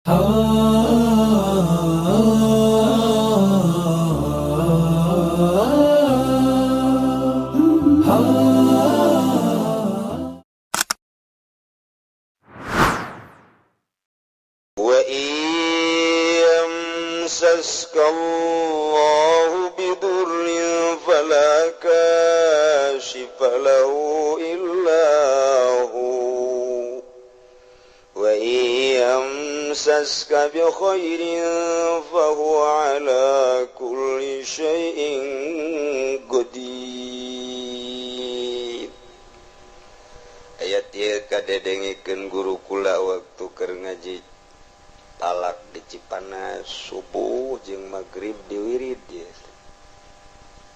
Wa yamsaskallahu bidurrin fala kashifa lahu illa hu wa yamsaska bi khairin fahuwa ala kulli syai'in qadir. Ayat ieu kadedengikeun guru kula waktu keur ngaji talak di Cipanas subuh jeung magrib di wirid ya.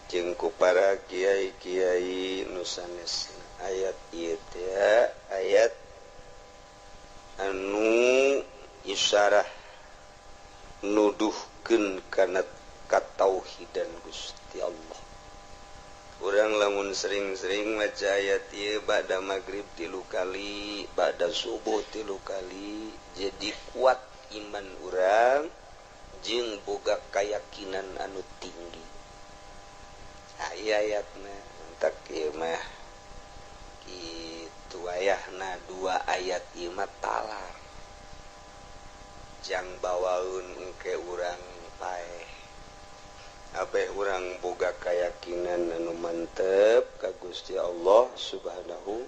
Jeung ku para kiai-kiai nu sanesna ayat ieu teh ayat anu isyarah nuduhkeun kana katauhidan Gusti Allah. Urang lamun sering-sering maca ayat ieu ba'da magrib 3 kali, ba'da subuh 3 kali, jadi kuat iman urang jeung boga kayakinan anu tinggi. Ayatna mentak ieu mah kitu ayahna 2 ayat ieu mah talar. Jang bawaeun engke urang paeh. Abe urang boga kayakinan anu mantep ka Gusti Allah Subhanahu.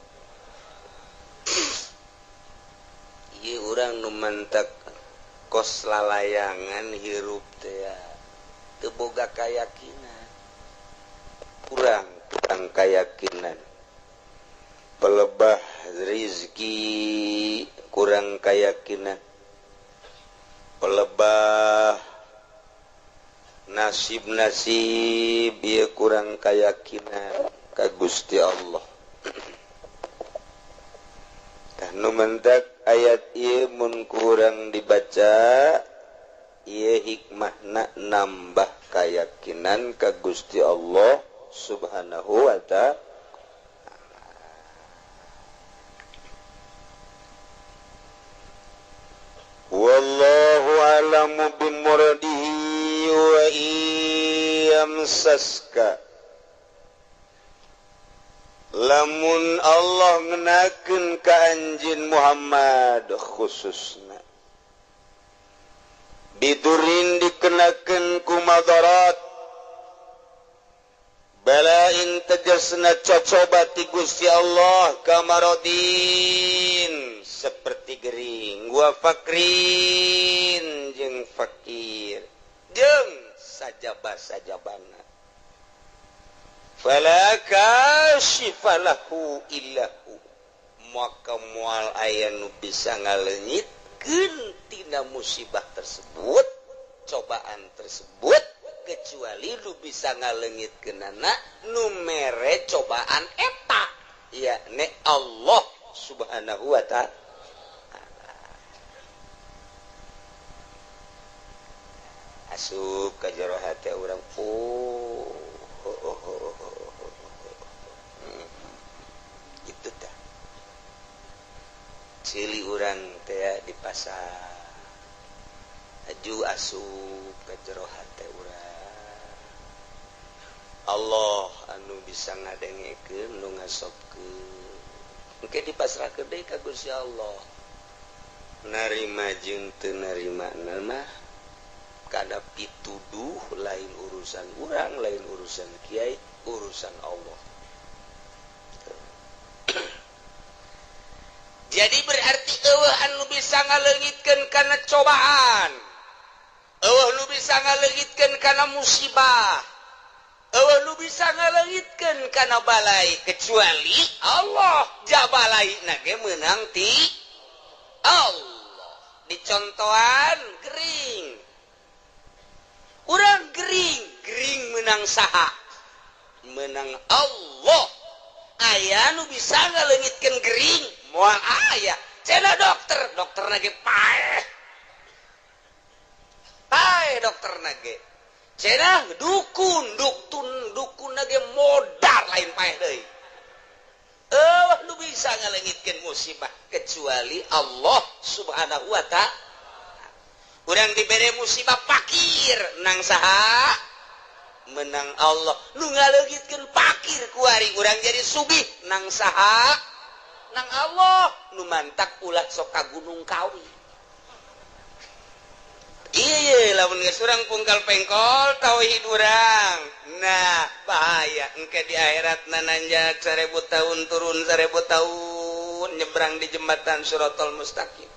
Ieu urang nu mantep kos lalayangan hirup teh teu boga kayakinan. Kurang kayakinan. Pelebah rezeki kurang kayakinan. Pelebah nasib-nasib ieu kurang kayakinan ka Gusti Allah. Tah nu mentak ayat ieu mun kurang dibaca ieu hikmahna nambah kayakinan ka Gusti Allah Subhanahu wa ta'ala. Wallahu a'lamu bimuradihi wa iyamsaska lamun Allah ngenakeun ka anjeun Muhammad khususna bidurin dikenakeun ku madarat balain tegasna cocoba ti Gusti Allah kamarodin seperti gering wa fakrin jeung fakir jeung sajabah-sajabana fala kashifa lahu illahu maka moal aya nu bisa ngaleungitkeun tina musibah tersebut cobaan tersebut kecuali lu bisa ngaleungitkeunana nu mere cobaan eta yakni Allah Subhanahu wa ta'ala. Asup ka jero hate urang gitu tah cili urang teh di pasar aju asup ka jero hate urang Allah anu bisa ngadengekeun nu ngasopkeun engke dipasrahkeun deui ka Gusti Allah narima jeung teu narimana mah kada pituduh lain urusan urang lain urusan kiai urusan Allah. Jadi berarti eueuh anu bisa ngaleungitkeun kana cobaan eueuh nu bisa ngaleungitkeun kana musibah eueuh nu bisa ngaleungitkeun kana balai kecuali Allah jabalaina ge meunang ti Allah. Dicontohan gering urang gering menang saha menang Allah aya nu bisa ngaleungitkeun gering moal aya cenah dokter nage paeh dokter nage cenah dukun nage modal lain paeh deui nu bisa ngaleungitkeun musibah kecuali Allah Subhanahu wa ta'ala. urang dibere musibah fakir nang saha menang Allah nu ngaleugitkeun fakir kuari urang jadi sugih nang saha nang Allah nu mantak ulah sok ka Gunung Kawi iya lamun geus urang pungkal pengkol tauhid urang nah bahaya engke di akhiratna nanjak 1000 tahun turun 1000 tahun nyebrang di jembatan Siratal Mustaqim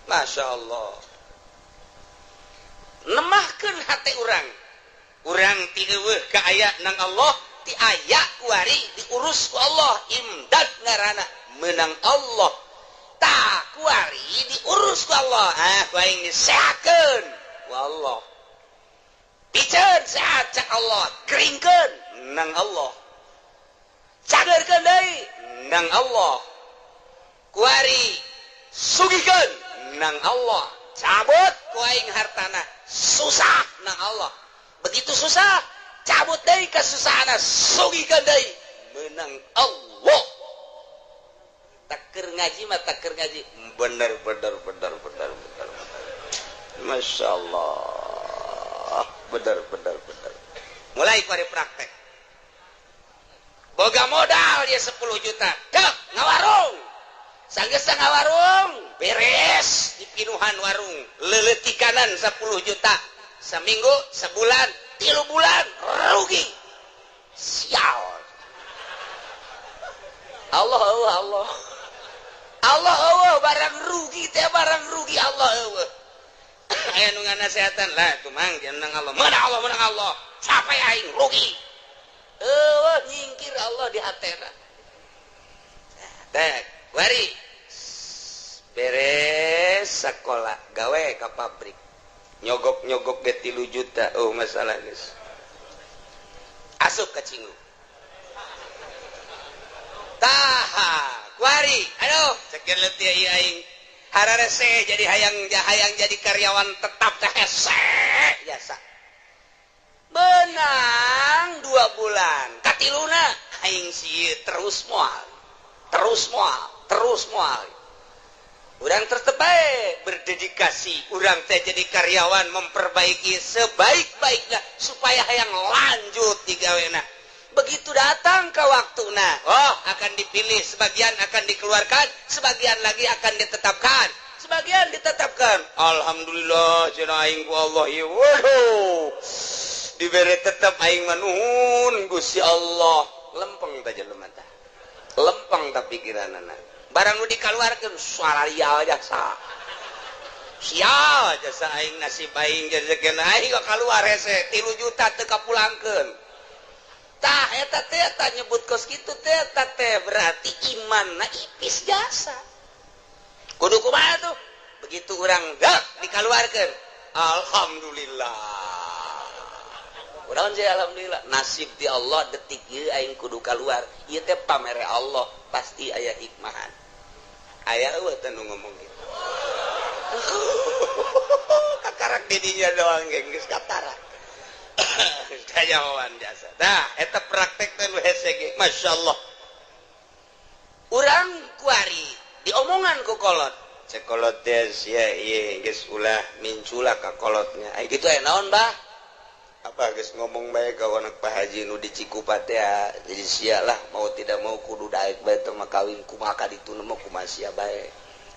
Masya Allah nemahkeun hate urang urang ti eueuh ka aya nang Allah ti aya kuari diurus ku Allah imdad ngaranna menang Allah tah kuari diurus ku Allah ku aing disehatkeun ku Allah piceun sehat cak Allah keringkeun nang Allah cagerkeun deui nang Allah kuari sugikeun nang Allah cabut ku aing hartana susah nang Allah begitu susah cabut deui kasusahana sugikeun deui menang Allah takir ngaji mah takir ngaji bener Masya Allah bener mulai kuari praktek boga modal dia 10 juta dek ngawarung sanggeus ngawarung beres di pinuhan warung leuleutikanan 10 juta seminggu sebulan 3 bulan rugi sial Allah barang rugi teh barang rugi Allah aya nu nganasehatan lah tuh mang jeneng Allah menang Allah sampai aing rugi nyingkir Allah di hatena teh wari beres sekolah gawe ka pabrik nyogok ge 3 juta masalah geus asup ka Cinggu taha kuari aduh cekeun leutik ieu aing hararese jadi hayang jadi karyawan tetap teh hese biasa benang 2 bulan katiluna aing sieu terus moal urang tetep bae berdedikasi urang teh jadi karyawan memperbaiki sebaik-baiknya supaya hayang lanjut di gawena begitu datang ke waktuna akan dipilih sebagian akan dikeluarkan sebagian lagi akan ditetapkan alhamdulillah cenah aing ku Allah ieu waduh dibere tetep aing manuhun Gusti Allah lempeng ta jelema tah lempeng ta pikiranana barang nu dikaluarkeun salarial jasa sial jasa aing nasib aing rezekina aing kaluar hese 3 juta teu kapulangkeun tah eta teh nyebut kos kitu teh berarti imanna ipis jasa kudu kumaha tuh begitu urang dikaluarkeun alhamdulillah urang je alhamdulillah nasib di Allah detik ieu aing kudu kaluar ieu teh pamere Allah pasti aya hikmahan aya eueuh teh nu ngomong kitu kakarak didinya doang geus katarak kayawan jasa dah eta praktek teh nu hese ge masyaallah urang kuari diomongan ku kolot cek kolot teh sia ieu geus ulah mincula ka kolotnya ai kitu aya naon bah apa geus ngomong bae ka anak Pak Haji nu di Cikupa teh jadi sia lah mau tidak mau kudu daek bae teh mah kawin kumaha ka ditu mah kumaha sia bae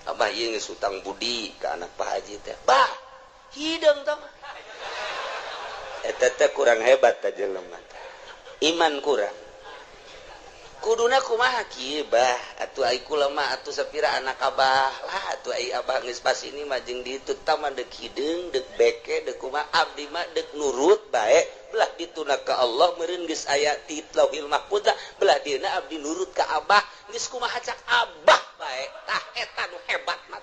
abah ieu geus utang budi ka anak Pak Haji teh bah hideung tah eta teh kurang hebat ta jelema iman kurang kuduna kumaha kieu bah atuh ai kula mah atuh sapira anak abah lah atuh ai abah geus pas ini mah jeung ditu tah mah deuk hideung deuk beke deuk kumaha abdi mah deuk nurut bae belah dituna ka Allah meureun geus aya ti Lauhil Mahfuz belah dieuna abdi nurut ka abah geus kumaha cak abah bae tah eta nu hebat mah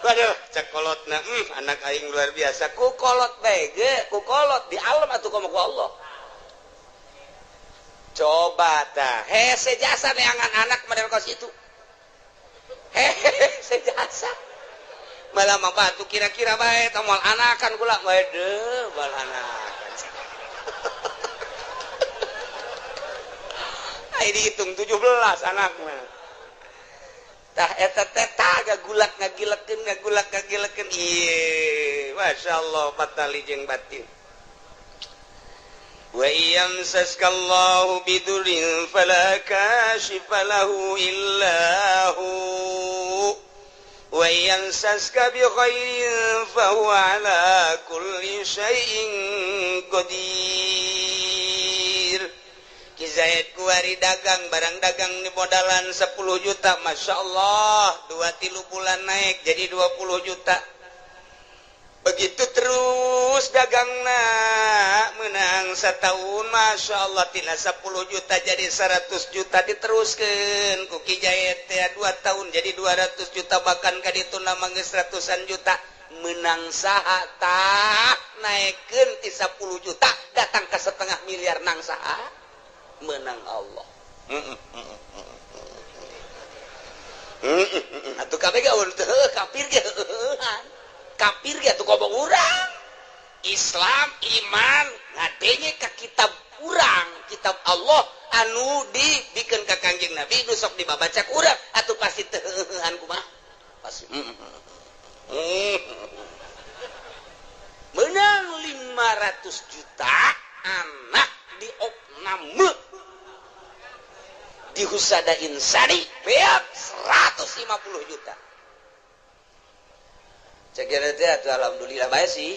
waduh cak kolotna anak aing luar biasa ku kolot bae ge ku kolot di alam atuh ka Allah coba tah hese jasa neangan anak model kos itu hese jasa malah mah batu kira-kira bae tah moal anakan kula waduh bal anakan ai dihitung 17 anak mah tah eta teh tah gagulak ngagilekeun ieu Masya Allah patali jeung batin. Wa yamsaskallahu bidurin fala kashifa lahu illahu wa yamsaska bi khairin fahuwa ala kulli syai'in qadir. Ki Zaid kuari dagang barang dagang di modalan 10 juta, Masya Allah 2-3 bulan naik jadi 20 juta. Begitu terus dagangna menang setahun, Masya Allah tina 10 juta jadi 100 juta diteruskan ku Ki Jayet ya 2 tahun jadi 200 juta bahkan kaditu nama geus ratusan juta. Menang saha tah naikkeun ti 10 juta datang ke 0,5 miliar nang saha menang Allah. Atuh kabeh gaul teu kafir ge kafir ya tuh kobong urang. Islam iman ngadenge ka kitab urang, kitab Allah anu dibikeun ka Kangjeng Nabi nu sok dibabaca ku urang atuh pasti teu heuhan kumaha pasti menang 500 juta anak di opname di Husada Insani beak 150 juta. Cek teh alhamdulillah bae sih.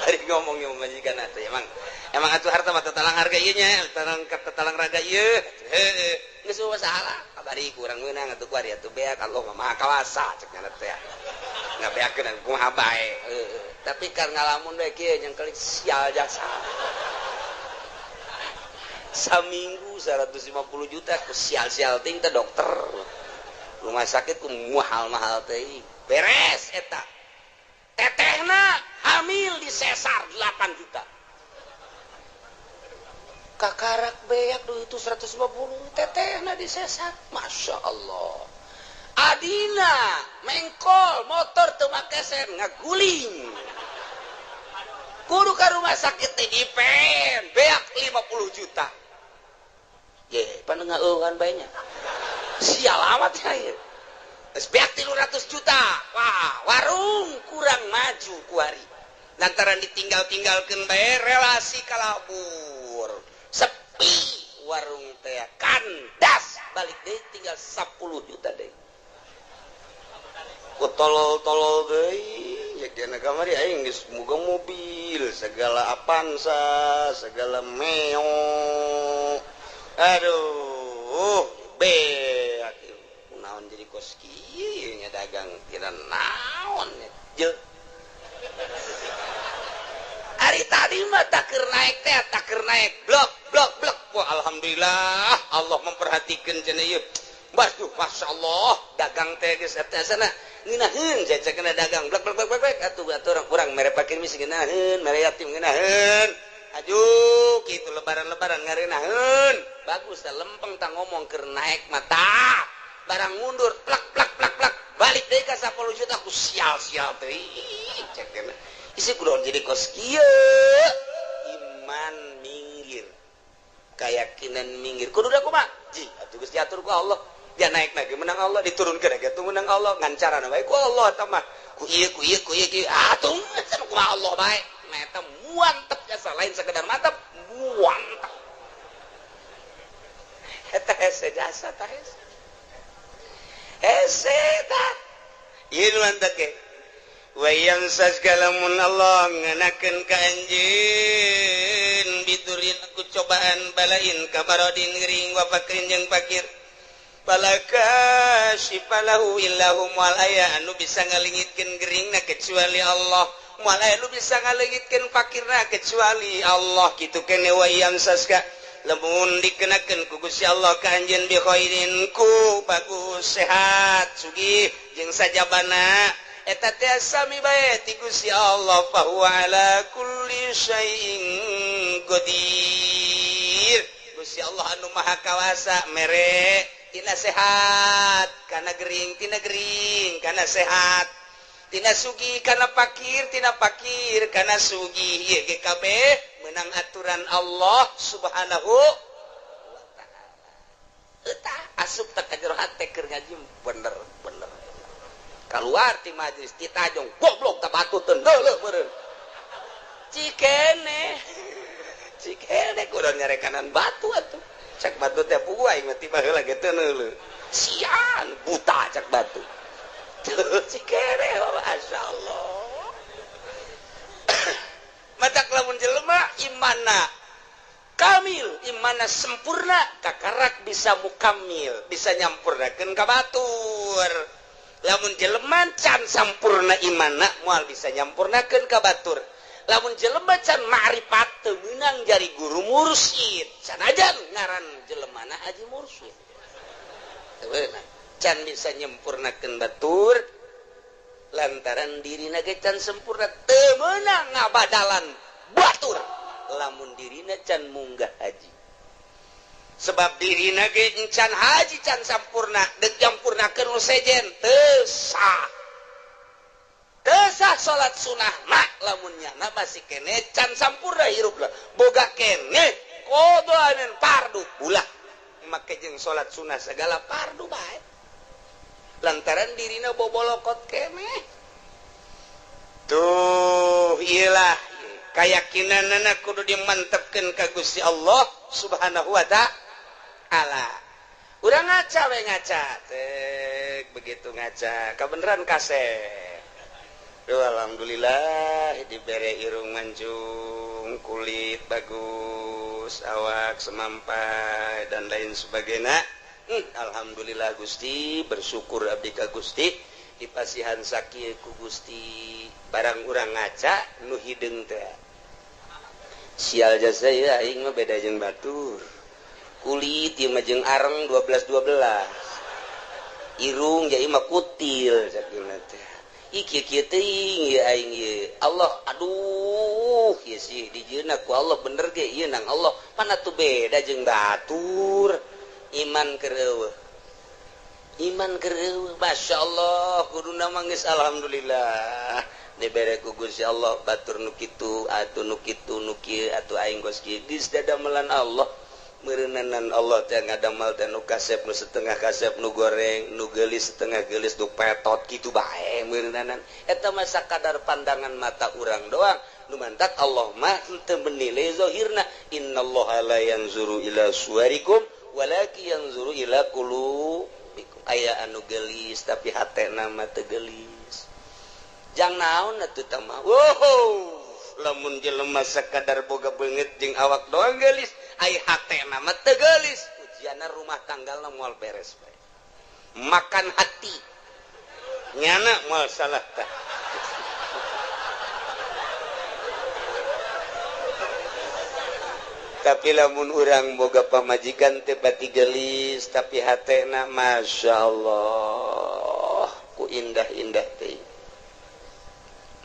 Hari ngomongnya majikan atuh emang atuh harta mah tatalang harga ieu nya, tatalang raga ieu. Heeh. Geus masalah. Kabari kurang meunang atuh kuari atuh beak Allah mah maha kawasa cek nya teh. Ngabeakeun kumaha bae. Heeh. Tapi kan ngalamun bae kieu yang kali sial jasa. Saminggu 150 juta ku sial-sial ting teh dokter. Rumah sakit ku mahal-mahal teh beres eta tetehna hamil di sesar 8 juta kakarak beak duh itu 150 tetehna di sesar Masya Allah. Adina mengkol motor teu make sen ngaguling kudu ka rumah sakit teh dipen beak 50 juta ye panengah eueuhan bae nya sial amat ya beak 300 juta. Wah warung kurang maju kuari lantaran ditinggal-tinggalkeun bae relasi kalabur sepi warung teh kandas balik deui tinggal 10 juta deui ku tolol-tolol deui yak dina kamari aing geus boga mobil segala Avanza segala Meo aduh beak naon jadi kos kieu nya dagang tidak naon je hari tadi mah takeur naik teh takeur naik blok wah alhamdulillah Allah memperhatikan cenah ieu waduh Masya Allah dagang teh geus eta sana ngeunaheun jajakeun dagang blok atuh urang mere pakir misi ngeunaheun mere yatim ngeunaheun aju kitu lebaran ngareunaheun bagus teh lempeng tah ngomong keur naik mata barang mundur plak balik deui ka 10 juta ku sial-sial teh cek kana isi kudu jadi kos kieu iman minggir keyakinan minggir kudu da kumaha ji atuh geus diatur ku Allah dia naik lagi menang Allah diturunkeun lagi atuh menang Allah ngancarana bae ku Allah eta mah ku ieu atuh kumaha Allah bae nah eta muantep jasa lain sekedar mantep muantep eta hese jasa tah hese tah ieu mantep ge wa yamsaskalamun Allah nganakeun ka anjeun biturin ku cobaan balain kabarodin gering wa fakrin jeung fakir balaka sifalahu illahu wal aya anu bisa ngalingitkeun geringna kecuali Allah moal aya anu bisa ngalingitkeun fakirna kecuali Allah kitu keneh wa yamsaska lamun dikenakeun ku Gusti Allah ka anjeun bi khairin ku bagus sehat sugih jeung sajabana eta teh sami bae ti Gusti Allah fa huwa ala kulli syai'in qadir Gusti Allah anu maha kawasa mere tina sehat kana gering kana sehat tina sugih kana fakir kana sugih ieu ge kabeh meunang aturan Allah Subhanahu wa taala. Eta asup teh ka jero hate keur ngaji bener. keluar ti majelis ti tajong goblok tak batu tendele meureun cikene kudu nyarekanan batu atuh cak batu teh puguh aing mah ti baheula ge teu neuleuh sian buta cak batu cikene masyaallah matak lamun jelema imanna kamil imanna sempurna kakarak bisa mukamil bisa nyampurnakeun ka batur lamun jelema can sampurna imanna moal bisa nyampurnakeun ka batur lamun jelema can ma'rifat teu meunang jari guru mursyid sanajan ngaran jelemana haji mursyid teu beunang can bisa nyempurnakeun batur lantaran dirina ge can sempurna teu meunang ngabadalan batur lamun dirina can munggah haji sebab dirina ge encan haji can sampurna deuk nyampurnakeun nu sejen teu sah salat sunah mak lamun nyana masih kene can sampurna hirupna boga kene kodoaneun fardu ulah make jeung salat sunah segala fardu bae lantaran dirina bobolokot kene tuh iyalah keyakinanna kudu dimantepkeun ka Gusti Allah Subhanahu wa taala urang ngaca we ngaca teh begitu ngaca kabeneran kasep alhamdulillah dibere irung mancung kulit bagus awak semampai dan lain sebagainya alhamdulillah Gusti bersyukur abdi ka Gusti dipasihan sakieu ku Gusti barang urang ngaca nu hideung teh sial jasa ieu aing mah beda jeung batur kulit ieu mah jeung areng 12 irung jadi mah kutil sakieu teh kieu teuing ieu aing ieu Allah aduh ieu sih dijieunna ku Allah bener ge ieu nang Allah mana tuh beda jeung batur iman keur eueuh masyaallah kuduna mah geus alhamdulillah dibere ku Gusti Allah batur nu kitu atuh nu kitu nu kieu atuh aing geus kieu geus dadamelan Allah meureunanan Allah teh ngadamal teh nu kasep nu setengah kasep nu goreng nu geulis setengah geulis nu petot kitu bae meureunanan eta mah sakadar pandangan mata urang doang nu mantak Allah mah teu menilai zahirna innallaha la yanzuru ila suwarikum walakin yanzuru ila qulubikum aya anu geulis tapi hatena mah teu geulis jang naon atuh tah mah wow lamun jelema sakadar boga beungeut jeung awak doang geulis ai hatena mah teu geulis ujianna rumah tanggalna moal beres bae makan hati nyana moal salah tah tapi lamun urang boga pamajikan teh bati geulis tapi hatena masyaallah ku indah-indah teh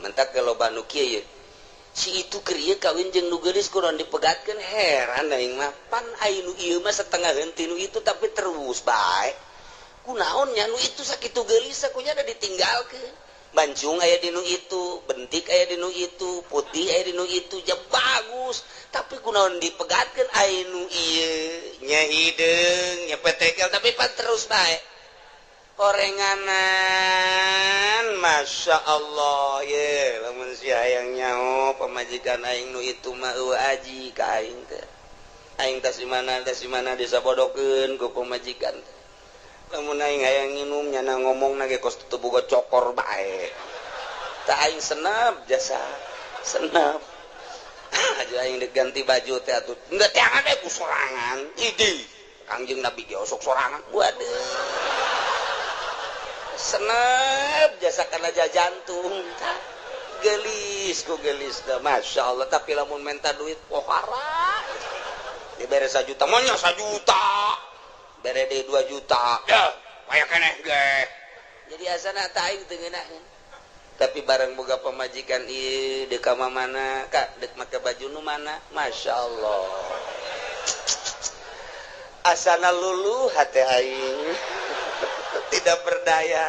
mentak loba nu kieu si itu krieu kawin jeung nu geulis kunaon dipegatkeun heran aing mah pan aya nu ieu mah setengah henteu nu itu tapi terus bae kunaon nya nu itu sakitu geulis sakunya da ditinggalkeun bancung aya di nu itu bentik aya di nu itu putih aya di nu itu ja bagus tapi kunaon dipegatkeun aya nu ieu nya hideung nya petekel tapi pan terus bae orenganan Masya Allah ye lamun si hayang nyaho pamajikan aing nu itu mah eueuh aji ka aing teh aing tas di mana disabodokeun ku pamajikan teh lamun aing hayang nginum nyana ngomongna ge kos teu boga cokor bae tah aing senep jasa senep aja aing diganti baju teh atuh enggak teangan we ku sorangan idi Kangjeng Nabi ge osok sorangan waduh senep jasa kana jantung gelis ku gelis dah Masya Allah tapi lamun minta duit pohara dibere 1 juta monya 1 juta bere deui 2 juta ya aya keneh ge jadi asana teh aing teu ngeunaheun tapi bareng boga pamajikan ieu deuk ka mana Kak deuk make baju nu mana Masya Allah asana luluh hate aing tidak berdaya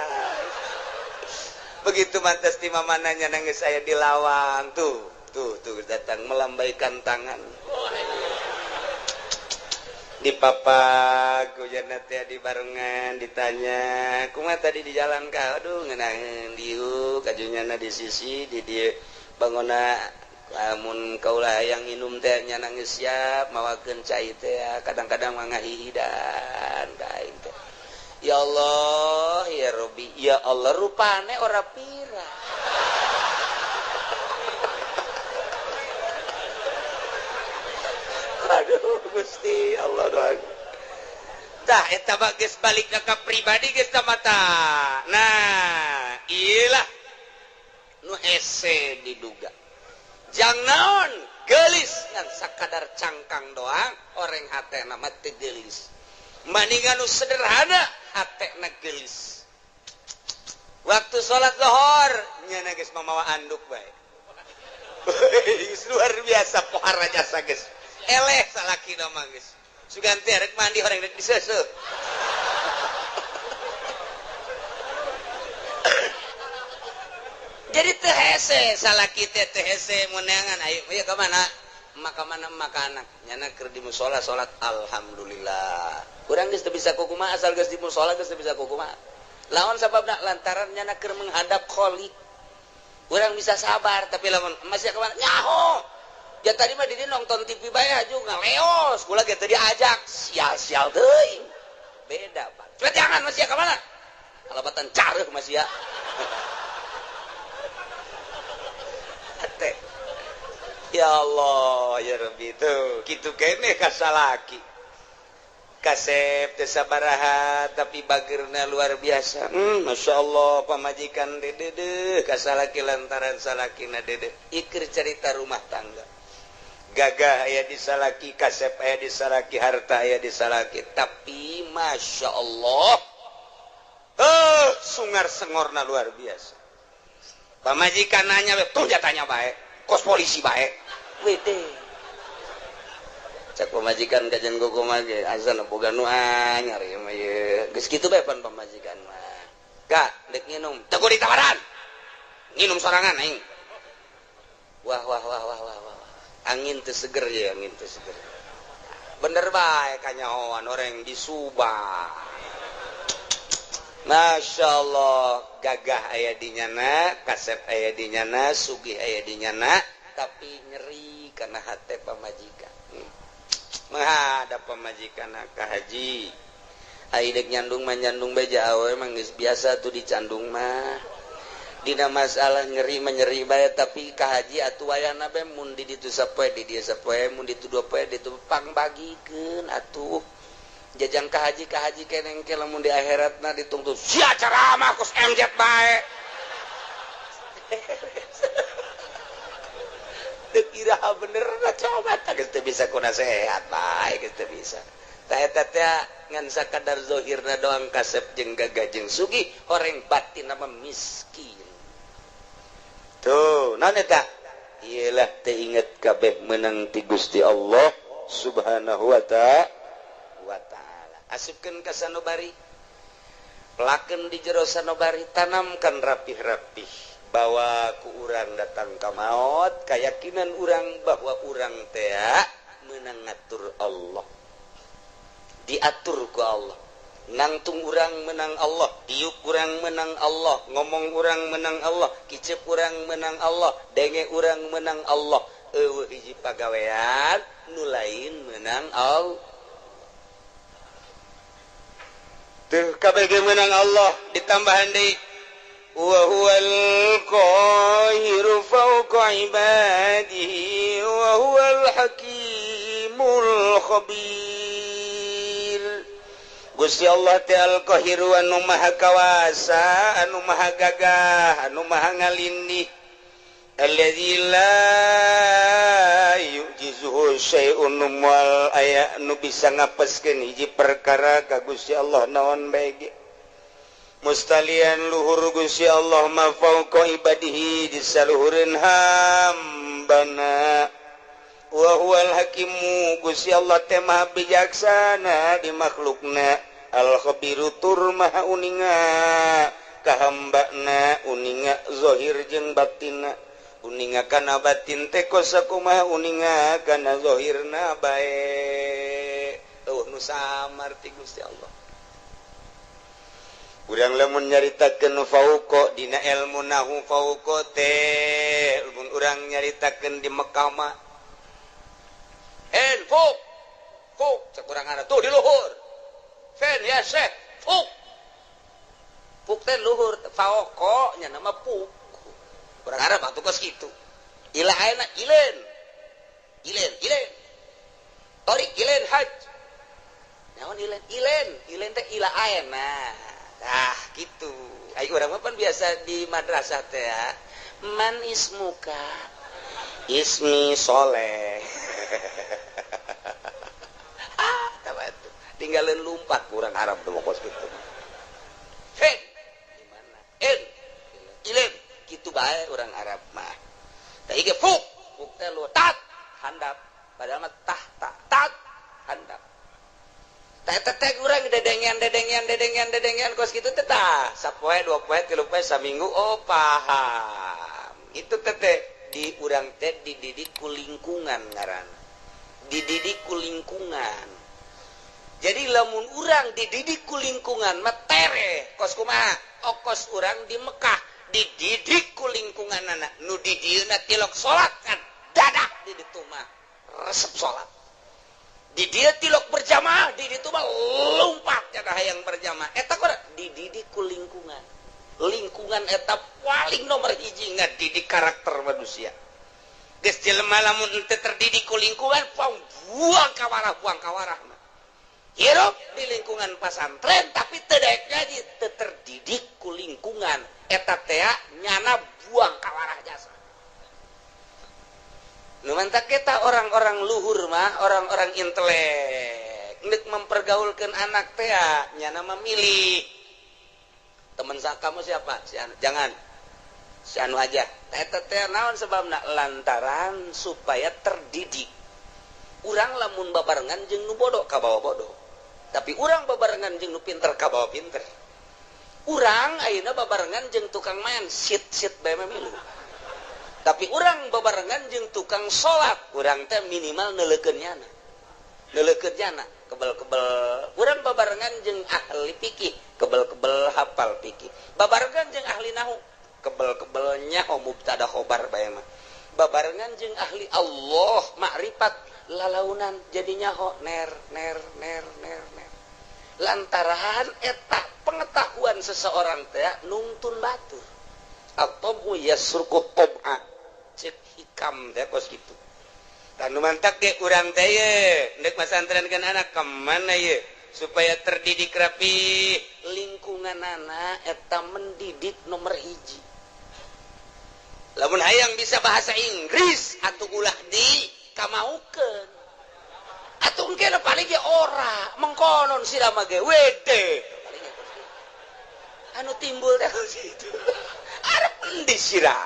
begitu mantas di mamananya nangis saya di lawang tuh datang melambaikan tangan di papa kujana teh di barengan ditanya kumaha tadi di jalan ka aduh ngeunaan dieu kajunyana di sisi di dieu bangona lamun kaula hayang nginum teh nya nangis siap mawakeun cai teh kadang-kadang mah ngahihidan ka aing teh ya Allah ya Rabbi ya Allah rupane ora pira aduh Gusti Allah doang tah eta mah geus balikna ka pribadi geus mata nah iyalah nu hese diduga jang naon geulis ngan sakadar cangkang doang oreng hatena mah teu geulis maningan nu sederhana hatena geulis waktu salat zuhur nyana geus mamawa anduk bae luar biasa pohara jasa geus eleh salaki nama guys suganti arek mandi orang rek diseuseuk jadi teu hese salaki teh teu hese moneangan ayo ka mana makanan nyana keur di mushola salat alhamdulillah urang geus teu bisa kukumaha asal geus di mushola geus teu bisa kukumaha lawan sababna lantaran nyana keur menghadap kholiq urang bisa sabar tapi lamun masih ka mana nyaho ya tadi mah dia nonton TV bae juga ngaleos kula ge teu diajak sial-sial teuing beda Pak coba jangan masih ka mana kalabatan careuh masih ya ate ya Allah ya Rabbi tuh kitu keneh ka salaki kasep teu sabaraha tapi bageurna luar biasa Masya Allah pamajikan dede ka salaki lantaran salakina dede ikir cerita rumah tangga gagah aya di salaki kasep aya di salaki harta aya di salaki tapi Masya Allah sungar sengorna luar biasa pamajikan nanya tuh jatanya baik kos polisi baik wede cak pamajikan kajian gogoma ge asana boga nu anyar ieu mah ye geus kitu bae pan pamajikan mah kak dek nginum teu kudu ditawaran nginum sorangan aing wah angin teu seger ya angin teu seger bener bae kanyahoan orang di Subang Masya Allah gagah aya di nyana kasep aya di nyana sugih aya di nyana tapi nyeri karena hate pamajikan menghadap pamajikan ka haji aidek nyandung mah nyandung beja awe mah geus biasa tuh dicandung mah dina masalah nyeri menyeri bae tapi ka haji atuh wayahna bae mun di ditu sapoe di dieu sapoe mun ditu dua poe ditu pang bagikeun atuh jajang ka haji keneng ke lamun di akhiratna ditungtu sia ceramah kos MZ bae teu kira bener coba geus teu bisa ku nasehat bae geus teu bisa tah eta teh ngan sakadar zahirna doang kasep jeung gagah jeung sugih horeng batinna mah miskin tuh naon eta iyalah teu inget kabeh meunang ti Gusti Allah Subhanahu wa ta'ala asupkeun ka sanubari pelakeun di jero sanubari tanamkan rapih-rapih bawa ku urang datang ka maot kayakinan urang bahwa urang teh meunang ngatur Allah diatur ku Allah nangtung urang menang Allah diuk urang menang Allah ngomong urang menang Allah kicep urang menang Allah denge urang menang Allah eueuh hiji pagawean nu lain menang Allah teu kabeh menang Allah ditambahan deui wa huwal qahiru fawqa ibadihi wa huwal hakimul khabir Gusti Allah teh al-qahiru anu maha kawasa anu maha gagah anu maha ngalindih alladzi la yujizuhu syai'un wal aya nu bisa ngapeskeun hiji perkara ka Gusti Allah naon bae ge mustalian luhur Gusti Allah ma fauqa ibadihi di saluhureun hambana wa huwal hakimu Gusti Allah teh maha bijaksana di makhlukna al khabiru tur maha uninga ka hambana uninga zahir jeung batinna uninga kana batin teh kosa kumaha uninga kana zahirna bae nu nu samar ti Gusti Allah. Urang lamun nyaritakeun fauqa dina ilmu nahwu fauqa teh mun urang nyaritakeun di Mekah mah en fuk cek urang ngaran tuh di luhur fen ya syekh fuk teh luhur fauqa nya nama fuk urang Arab atuh kos kitu ila ayeuna ilen torik ilen haj naon ilen teh ila ayeuna gitu ayo urang mah pan biasa di madrasah teh ya man ismuka ismi soleh tabatu tinggalin lumpat kurang Arab tuh kos gitu fen gimana ilen gitu bae urang Arab mah tah ieu fuk teh lu tat handap padahal mah tat handap teh urang dedengian kos kitu teh tah sapoe 2 poe 3 poe saminggu oh paham itu teh di urang teh dididik ku lingkungan ngaran dididik ku lingkungan jadi lamun urang dididik ku lingkungan mah tere kos kumaha kos urang di Mekah dididik ku lingkungan anak nu di dieuna tilok salat kan dadak di ditu mah resep salat di dia tilok berjamaah di ditu mah lompat cenah hayang berjamaah eta kok dididik ku lingkungan eta paling nomor 1 ngadidik karakter manusia geus jelema lamun teu terdidik ku lingkungan buang kawarah hirup di lingkungan pesantren tapi teu daek ngaji teu terdidik ku lingkungan eta teh nyana buang kawarah jasa nu mantak kita orang-orang luhur mah orang-orang intelek ngeuk mempergaulkeun anak teh nyana memilih teman kamu siapa si anu jangan si anu aja eta teh naon sebabna lantaran supaya terdidik urang lamun babarengan jeung nu bodoh ka bawa bodoh tapi urang babarengan jeung nu pinter ka bawa pinter urang ayeuna babarengan jeung tukang main sit bae milu tapi urang babarengan jeung tukang salat urang teh minimal neulekeun nyana kebel-kebel urang babarengan jeung ahli fikih kebel-kebel hafal fikih babarengan jeung ahli nahwu kebel-kebel nyaho mubtada khobar bae mah babarengan jeung ahli Allah makrifat lalaunan jadi nyaho ner lantaran eta pengetahuan seseorang teh nuntun batur atau yasruku tab'a cek hikam teh kos kitu dan nu mantak ge urang teh ye neuk masantrenkeun anak ka mana ye supaya terdidik rapi lingkungan anak eta mendidik nomor 1 lamun hayang bisa bahasa Inggris atuh ulah di kamaukeun atuh engke paling ge ora mengkonon sira mah ge wede anu timbul teh kitu arep endi sira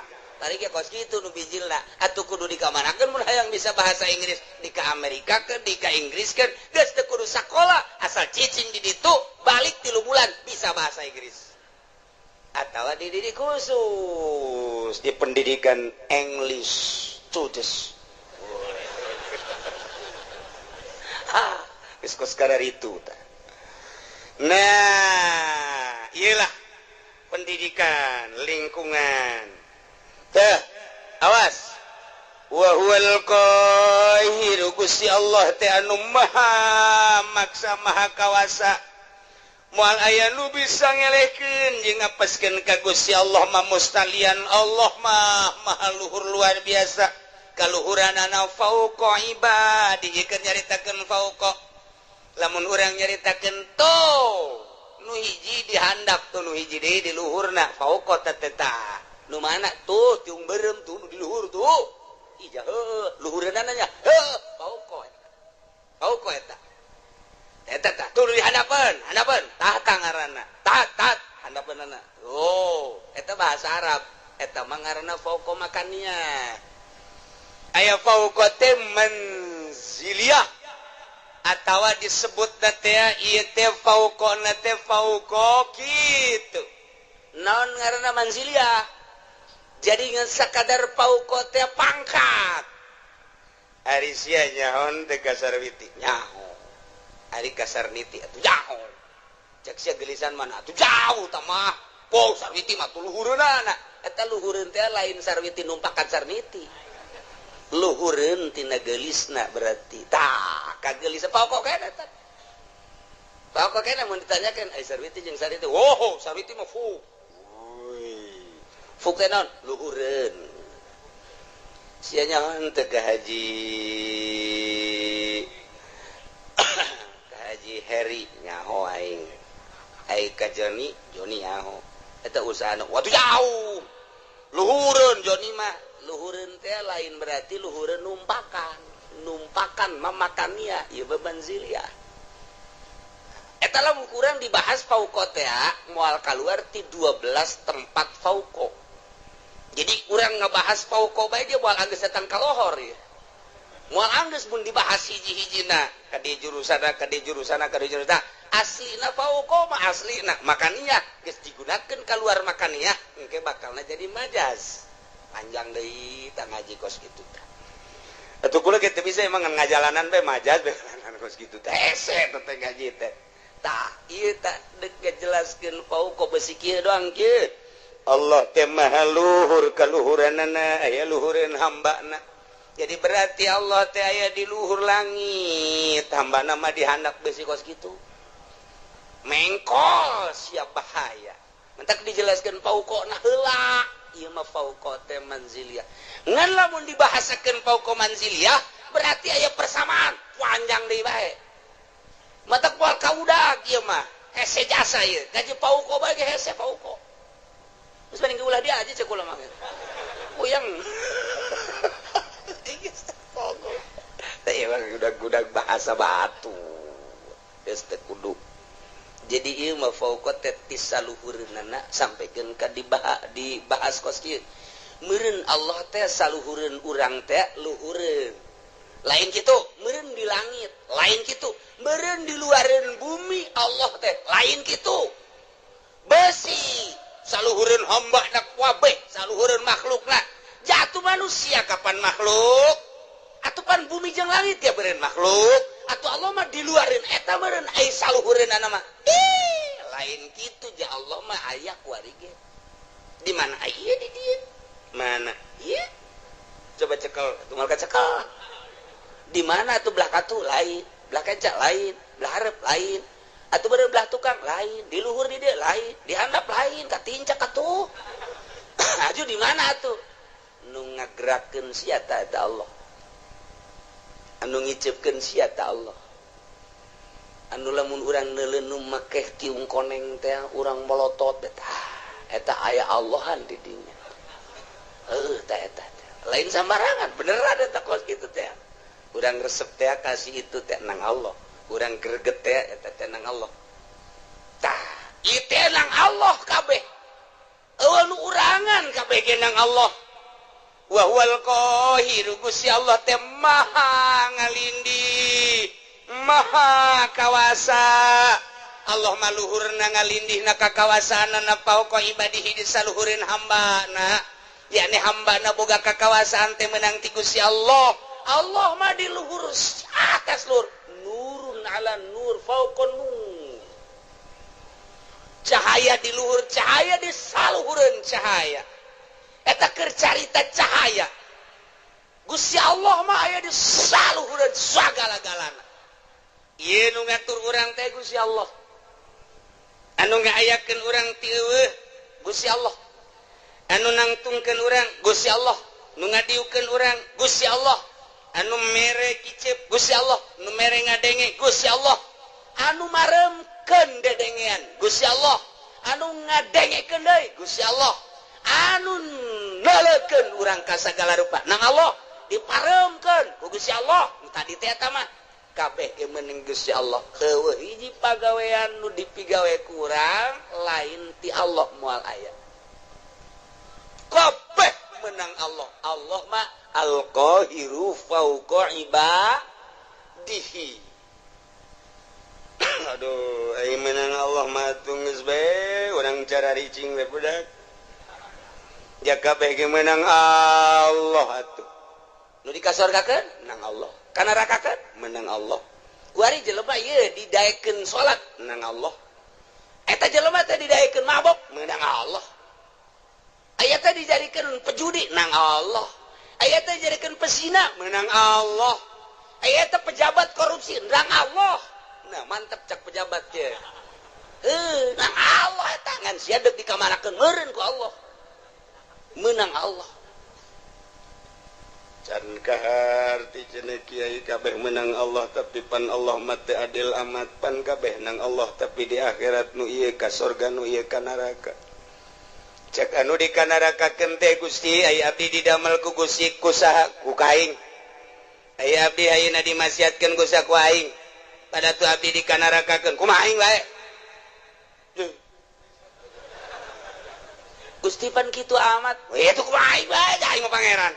tari ge kos kitu nu bijilna atuh kudu dikamanakeun mun hayang bisa bahasa Inggris di ka Amerika ke di ka Inggris ke geus teu kudu sakola asal cicing di ditu balik 3 bulan bisa bahasa Inggris atawa dididik khusus di pendidikan English studies geus kos kadar itu nah iyalah pendidikan lingkungan teh awas wa huwal qahiru Gusti Allah teh anu maha maksa maha kawasa moal aya nu bisa ngelehkeun jeung ngapeskeun ka Gusti Allah mah mustalian Allah mah maha luhur luar biasa kaluhuranana fauqa ibadi keur nyaritakeun fauqa lamun urang nyaritakeun tuh nu hiji dihandap tuh nu hiji deui di luhurna fauqa teteta nu mana tuh tiung berem tuh di luhur tuh ija luhureunana nya fauqa eta tuh di handapeun tah ngaranna tat handapeunana oh eta bahasa Arab eta mah ngaranna fauqa makania aya fauqa teh manziliyah atawa disebut teh ieu teh fauqana teh fauqa kitu naon ngaranna manziliyah jadi ngan sakadar fauqa teh pangkat ari sia nyaon teh kasarwiti nyaho ari kasar niti atuh jauh cek sia gelisan mana atuh jauh tamah po sarwiti mah tuh luhureunana eta luhureun teh lain sarwiti numpakan sarniti luhureun tina gelisna berarti tah kagelis pokok kana tah pokok kana mun ditanyakeun ai sarwiti jeung sarwiti woh sarwiti mah fuk fuk teh naon luhureun sia nyaon teh ka haji Heri nyaho aing ka Joni nyaho eta usahana waduh jauh luhureun Joni mah luhureun teh lain berarti luhureun numpakan mamakania ieu beban ziliyah eta lamun kurang dibahas fauqo teh moal kaluar ti 12 tempat fauqo jadi urang ngabahas fauqo bae dia moal anggeus datang ka lohor ya moal anggeus mun dibahas hiji-hijina kadi jurusana aslina fauqo mah aslina makaniyah geus digunakeun kaluar makaniyah engke bakalna jadi majaz panjang deui tah ngaji kos kitu tah atuh kula kitu bisa emang ngajalanan bae majaz bae kos kitu teh hese teh ngaji teh tah ieu tah deuk ngajelaskeun fauqo besi kieu doang kieu Allah teh maha luhur kaluhuranana aya luhureun hambana jadi berarti Allah teh aya di luhur langit hambana mah dihandap besi kos kitu mengkol siap bahaya mentak dijelaskeun fauqona heula ieu mah fauqa teh manziliyah ngan lamun dibahasakeun fauqa manziliyah berarti aya persamaan panjang deui bae mata poal kaudag ieu mah hese jasa ieu gaji fauqa bae ge hese fauqa geus banding ulah dia aja cek ulah mah puyeng teh emang udah bahasa batu geus teh kudu jadi ieu mah fauqa teh tisaluhureunana sampikeun ka dibahas kos kieu meureun Allah teh saluhureun urang teh luhureun lain kitu meureun di langit lain kitu meureun di luareun bumi Allah teh lain kitu besi saluhureun hambana kabeh saluhureun makhlukna jatuh manusia kapan makhluk atupan bumi jeung langit ya beureun makhluk atuh Allah mah di luareun eta meureun ai saluhureunana mah lain kitu ja Allah mah aya kuari ge di mana aya di dieu mana ieu coba cekel tunggal kacekel di mana atuh belah katu lain belah kaca lain belah hareup lain atuh beureun belah tukang lain di luhur di dieu lain di handap lain katincak atuh aju di mana atuh nu ngagerakeun sia eta Allah anu ngiceupkeun sia ta Allah anu lamun urang neuleuh nu makeh tiung koneng teh urang molotot eta aya Allahan di dinya tah eta lain sambarangan beneran eta kos kitu teh urang resep teh kasih itu teh nang Allah urang greget teh eta teh nang Allah tah ieu teh nang Allah kabeh eueuh nu urangan kabeh ge nang Allah wa huwal qahir Gusti Allah teh maha ngalindih maha kawasa Allah maluhurna ngalindihna ka kawasaanna fauqa ibadihi di saluhureun hambana yakni hambana boga kakawasaan teh meunang ti Gusti Allah Allah mah di luhur atas luhur nurun ala nur fauqa nur cahaya di luhur cahaya di saluhureun cahaya eta keur carita cahaya Gusti Allah mah aya di saluhureun sagala-galana ieu nu ngatur urang teh Gusti Allah anu ngaayakeun urang ti eueuh Gusti Allah anu nangtungkeun urang Gusti Allah nu ngadiukeun urang Gusti Allah anu mere kicep Gusti Allah nu mere ngadenge Gusti Allah anu maremkeun dedengean Gusti Allah anu ngadengekeun deui Gusti Allah anu nalekeun urang ka sagala rupa nang Allah diparemkeun ku Gusti Allah tadi teh eta mah kabeh ge meuning Gusti Allah eueuh hiji pagawean nu dipigawe ku urang lain ti Allah moal aya kabeh meunang Allah Allah mah al-qahiru fauqa ibadihi aduh ai meunang Allah mah geus bae urang cara ricing we budak ya kabeh ge meunang Allah atuh nu dikasorgakeun nang Allah kana rakakeun meunang Allah kuari jelema ieu didaekeun salat menang Allah. Eta jelema teh didaekeun mabok menang Allah. Aya teh dijadikeun pejudi menang Allah. Aya teh dijadikeun pesina menang Allah. Aya teh pejabat korupsi menang Allah. Nah, mantap cak pejabat teh. Menang Allah eta ngan sia deuk dikamarakeun meureun ku Allah. Menang Allah. Can kahar ti cenah kiai kabeh menang Allah tapi pan Allah mah teu adil amat pan kabeh nang Allah tapi di akhirat nu ieu ka surga nu ieu ka neraka. Cek anu di ka neraka keun teh Gusti aya abdi didamel ku Gusti ku saha ku kaing. Aya abdi ayeuna dimasiatkeun ku saha ku aing. Pada tu abdi di ka neraka keun kumaha aing wae. Gusti pan kitu amat. We itu kumaha aing wae aing mah pangeran.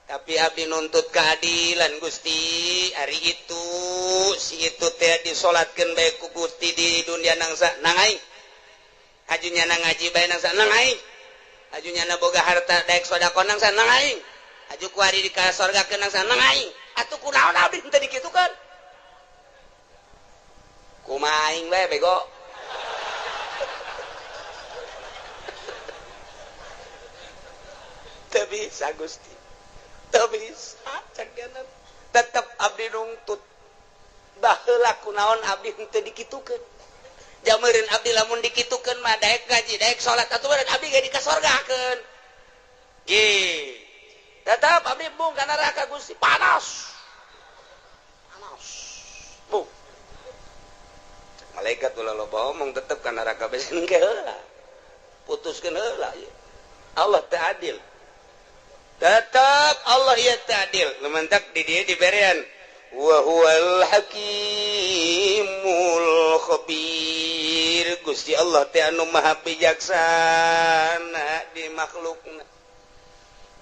Tapi abdi nuntut keadilan Gusti hari itu si itu teh disolatkeun bae ku Gusti di dunia nangsa nang aing ajunya nang ngaji bae nangsa nang aing ajunya na boga harta daek sedekah nangsa nang aing aju ku ari di ka surga keun nangsa nang aing atuh kunaon abdi teu dikitukeun kumaha aing bae bego teu bisa Gusti bisa tetap abdi nuntut baheula kunaon abdi henteu dikitukeun jameureun abdi lamun dikitukeun mah daek ngaji daek salat atuh meureun abdi ge di ka sorgakeun ge tetap abdi bung ka neraka Gusti panas bung malaikat ulah loba omong tetep ka neraka besen ge heula putuskeun heula Allah teu adil. Tetap Allah ya adil. Lementak di dia diberian. Wa huwal hakimul khabir. Gusti Allah teh anu maha bijaksana di makhlukna.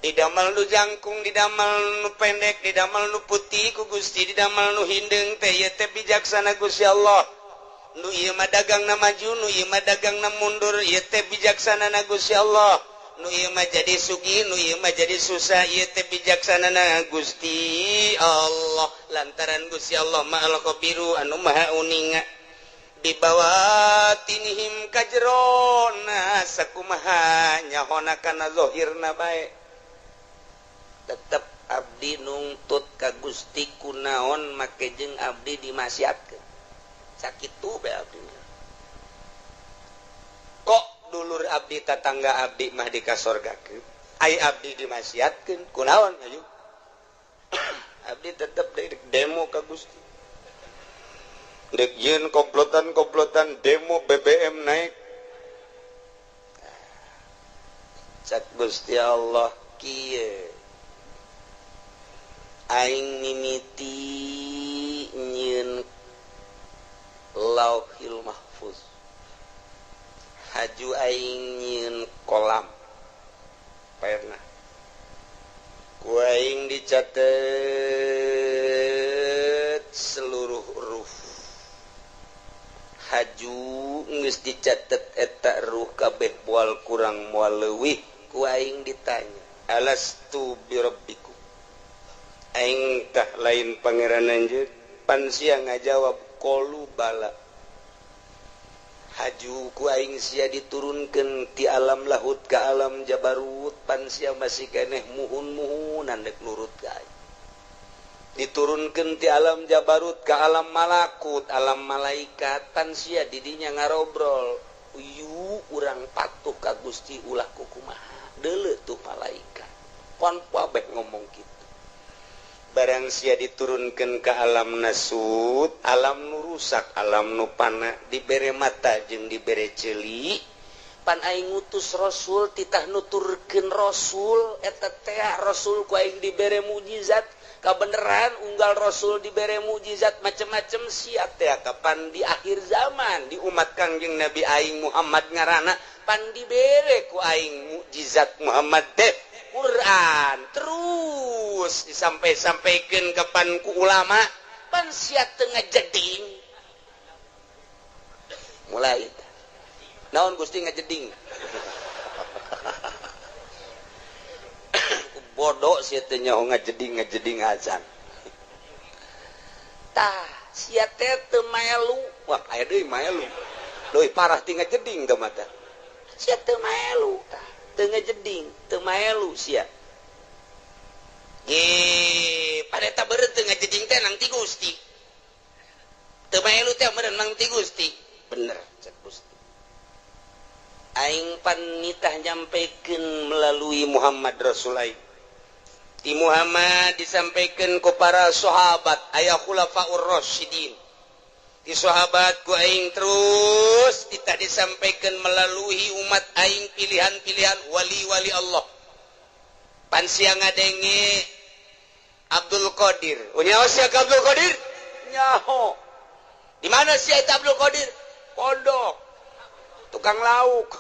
Didamal nu jangkung, didamal nu pendek, didamal nu putih ku Gusti, didamal nu hindeng teh ieu teh bijaksana Gusti Allah. Nu ieu mah dagangna maju, nu ieu mah dagangna mundur, ieu teh bijaksana na Gusti Allah. Nu ieu mah jadi sugih nu ieu mah jadi susah ieu teh bijaksanana Gusti Allah lantaran Gusti Allah ma'al khabiru anu maha uninga di bawatinihim kajrona sakumaha nyahona kana zahirna bae tetep abdi nungtut ka Gusti kunaon make jeung abdi dimasiatkeun sakitu bae abdi kok dulur abdi tetangga abdi mah di ka sorgakeun ai abdi dimasiatkeun kunaon aju abdi tetep demo ka Gusti dek ieun komplotan demo BBM naik cak Gusti Allah kieu aing mimiti nyieun lauhil mahfuz haju aing nyieun kolam pernah ku aing dicatet seluruh ruh haju geus dicatet eta ruh kabeh moal kurang moal leuwih ku aing ditanya alastu birabbikum aing tah lain pangeran anjeun pan sia ngajawab qalu bala haju ku aing sia diturunkeun ti alam lahut ka alam jabarut pan sia masih keneh muhun-muhunan dek nurut ka aing diturunkeun ti alam jabarut ka alam malakut alam malaikat pan sia didinya ngarobrol uyu urang patuh ka Gusti ulah kumaha deuleu tuh malaikat pon pabeh ngomong kitu barang sia diturunkeun ka alam nasut alam nu rusak alam nu pana dibere mata jeung dibere ceuli pan aing ngutus rasul titah nuturkeun rasul eta teh rasul ku aing dibere mukjizat kabeneran unggal rasul dibere mukjizat macem-macem sia teh kapan di akhir zaman di umat Kangjeng Nabi aing Muhammad ngaranna pan dibere ku aing mukjizat Muhammad teh Quran terus disampai-sampaikan kapan ku ulama pan sia teu ngajeding mulai naon Gusti ngajeding bodoh sia teh nyaho ngajeding azan tah sia teh teu melu wah aya deui melu leuwih parah ti ngajeding teh mata sia teu melu tah teu ngajeding teu melu sia ge padeta beureut teu ngajeding teh nang ti Gusti teu melu teh meureun nang ti Gusti bener cek Gusti aing pan nitah nyampaikeun melalui Muhammad Rasulullah di Muhammad disampaikan ku para sahabat aya khulafaur rasyidin di sahabat ku aing terus kita disampaikan melalui umat aing pilihan-pilihan wali-wali Allah pan sia ngadenge Abdul Qadir nyaho sia Abdul Qadir nyaho di mana sia eta Abdul Qadir pondok tukang lauk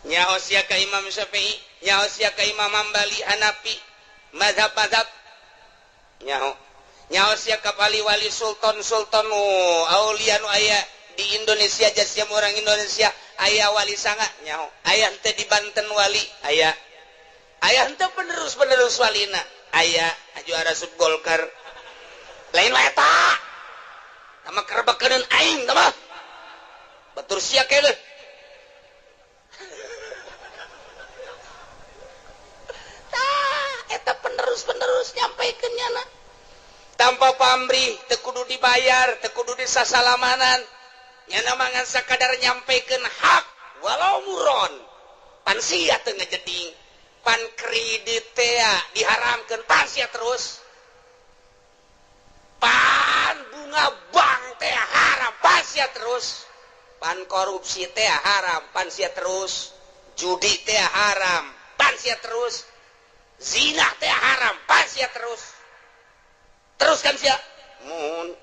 nyaho sia ka Imam Syafi'i nyaho sia ka Imam Hambali Hanafi mazhab-mazhab nyaho sia ka wali sultan aulia nu aya di Indonesia jasnya orang Indonesia aya wali sanga nyaho aya henteu di Banten wali aya henteu penerus walina aya juara sub Golkar lain wae eta sama kerebakeun aing mah batur sia keuleuh tah eta penerus nyampaikeun nya tanpa pamrih teu kudu dibayar teu kudu disasalamanan nyana mah ngan sakadar nyampaikeun hak walau muron pan sia teu ngajeding pan kredit teh diharamkeun pan sia terus pan bunga bank teh haram pan sia terus pan korupsi teh haram pan sia terus judi teh haram pan sia terus zina teh haram pan sia terus kan sia mun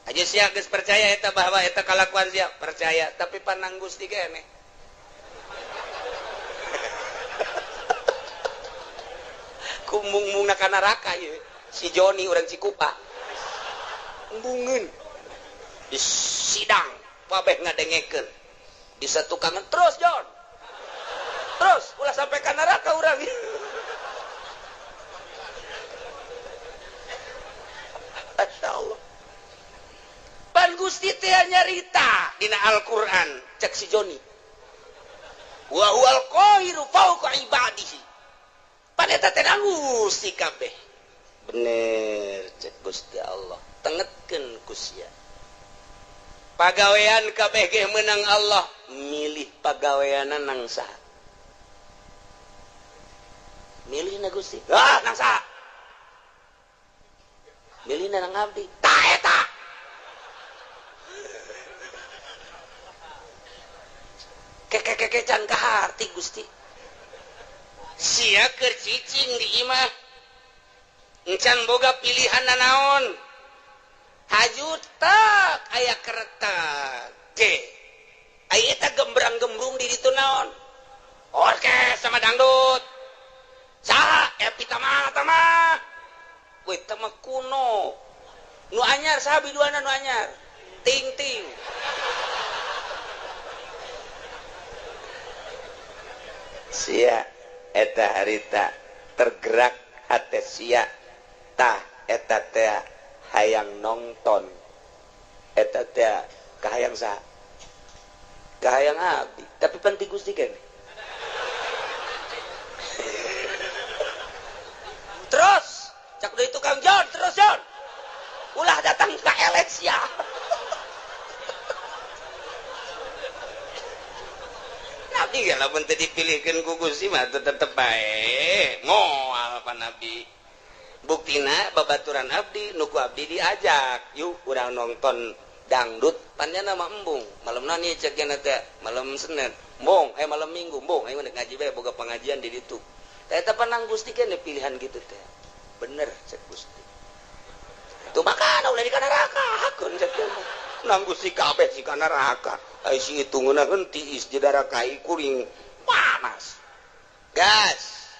aja sia geus percaya eta bahwa eta kalakuan sia percaya tapi panang Gusti keneh kumbung-mungna ka neraka ieu si Joni urang Cikupa embungeun di sidang babeh ngadengekeun di satukangan terus Jon terus ulah sampai ka neraka urang Masyaallah pan Gusti teh nyarita dina Al-Qur'an cek si Joni wa huwal qahiru fawqa ibadihi pan eta teh Gusti kabeh bener cek Gusti Allah tengetkeun ku sia pagawean kabeh ge meunang Allah milih pagaweana nang saha milihna Gusti nang saha milihna nang abdi tah eta keke can kaharti Gusti sia keur cicing di imah encan boga pilihan naon hajut tak aya keretak ge aya eta gembrang-gembrung di ditu naon orkes sama dangdut saha epi tamah we tamah kuno nu anyar saha biduana nu anyar ting sia eta harita tergerak hate sia tah eta teh hayang nonton eta teh kahayang saha kahayang abdi tapi penting Gusti keneh terus cak deui tukang Jon terus Jon ulah datang ka eleksi ya nabi ya lamun teu dipilihkeun ku Gusti mah tetep bae moal pan nabi buktina babaturan abdi nuku abdi diajak yuk urang nonton dangdut panjana mah embung malemna nih cek nya teh malam Senin embung malam Minggu embung aing ngaji bae boga pengajian di ditu eta panang Gusti keneh pilihan gitu teh bener cek Gusti tuh makana ulah di neraka hakeun cek nang Gusti kabeh si kana neraka ai si hitungna henti is jedara kai kuring panas gas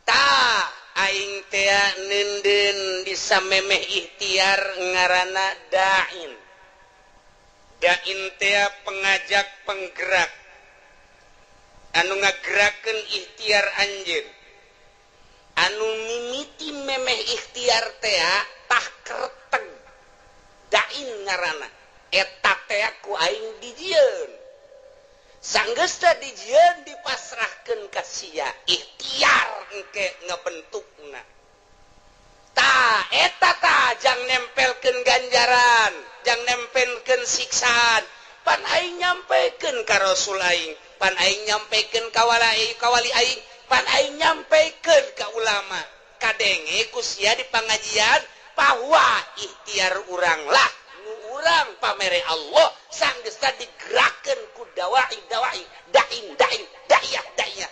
tah aing teh nenden disamemeh ikhtiar ngaranna dain teh pengajak penggerak anu ngagerakeun ikhtiar anjeun anu mimiti memeh ikhtiar teh tah kereteg dain ngaranna eta teh ku aing dijieun sanggesta dijieun dipasrahkeun ka sia ikhtiar engke ngabentukna ta eta ta jang nempelkeun ganjaran jang nempelkeun siksaan pan aing nyampekeun ka rasul aing pan aing nyampekeun ka kawali aing pan aing nyampekeun ka ulama kadenge ku sia di pangajian bahwa ikhtiar urang lah nu urang pamere Allah sanggesta digerakkeun ku dai da'iyah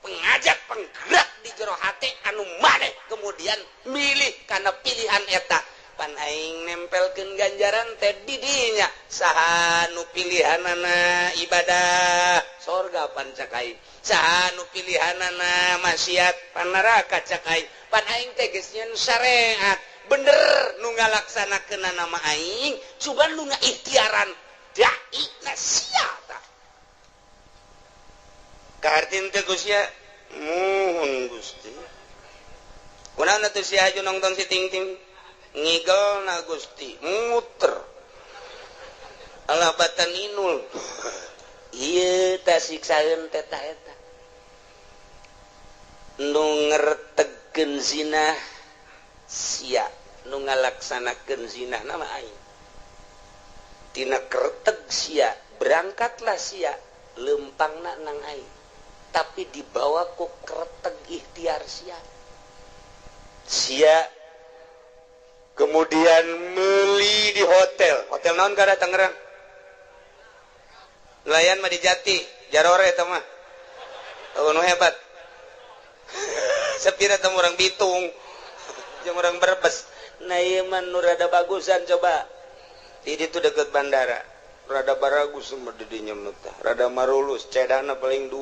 pengajak penggerak di jero hate anu maneh kemudian milih kana pilihan eta pan aing nempelkeun ganjaran teh di dinya saha nu pilihanana ibadah sorga pan cak aing saha nu pilihanana maksiat pan neraka cak aing pan aing teh geus nyeun syariat bener nu ngalaksanakeun nama aing cuban nu ngaikhtiaran dai na sia tah kahartin teh Gusti muhun Gusti kunaon atuh si Haju nongton si Ting-ting ngigelna Gusti muter alabatan inul ieu tah siksaeun teh ta eta nu ngertegeun zina sia nu ngalaksanakeun zina nama aing tina kereteg sia berangkatlah sia lempangna nang aing tapi dibawa ku kereteg ikhtiar sia kemudian meuli di hotel naon kada Tangerang nelayan mah di Jati Jarore eta mah nu hebat sepira teh urang Bitung jeung urang Brebes nah ieu mah nu rada bagusan coba di ditu deket bandara rada baragus semua di dinya teh rada marulus cedana paling 2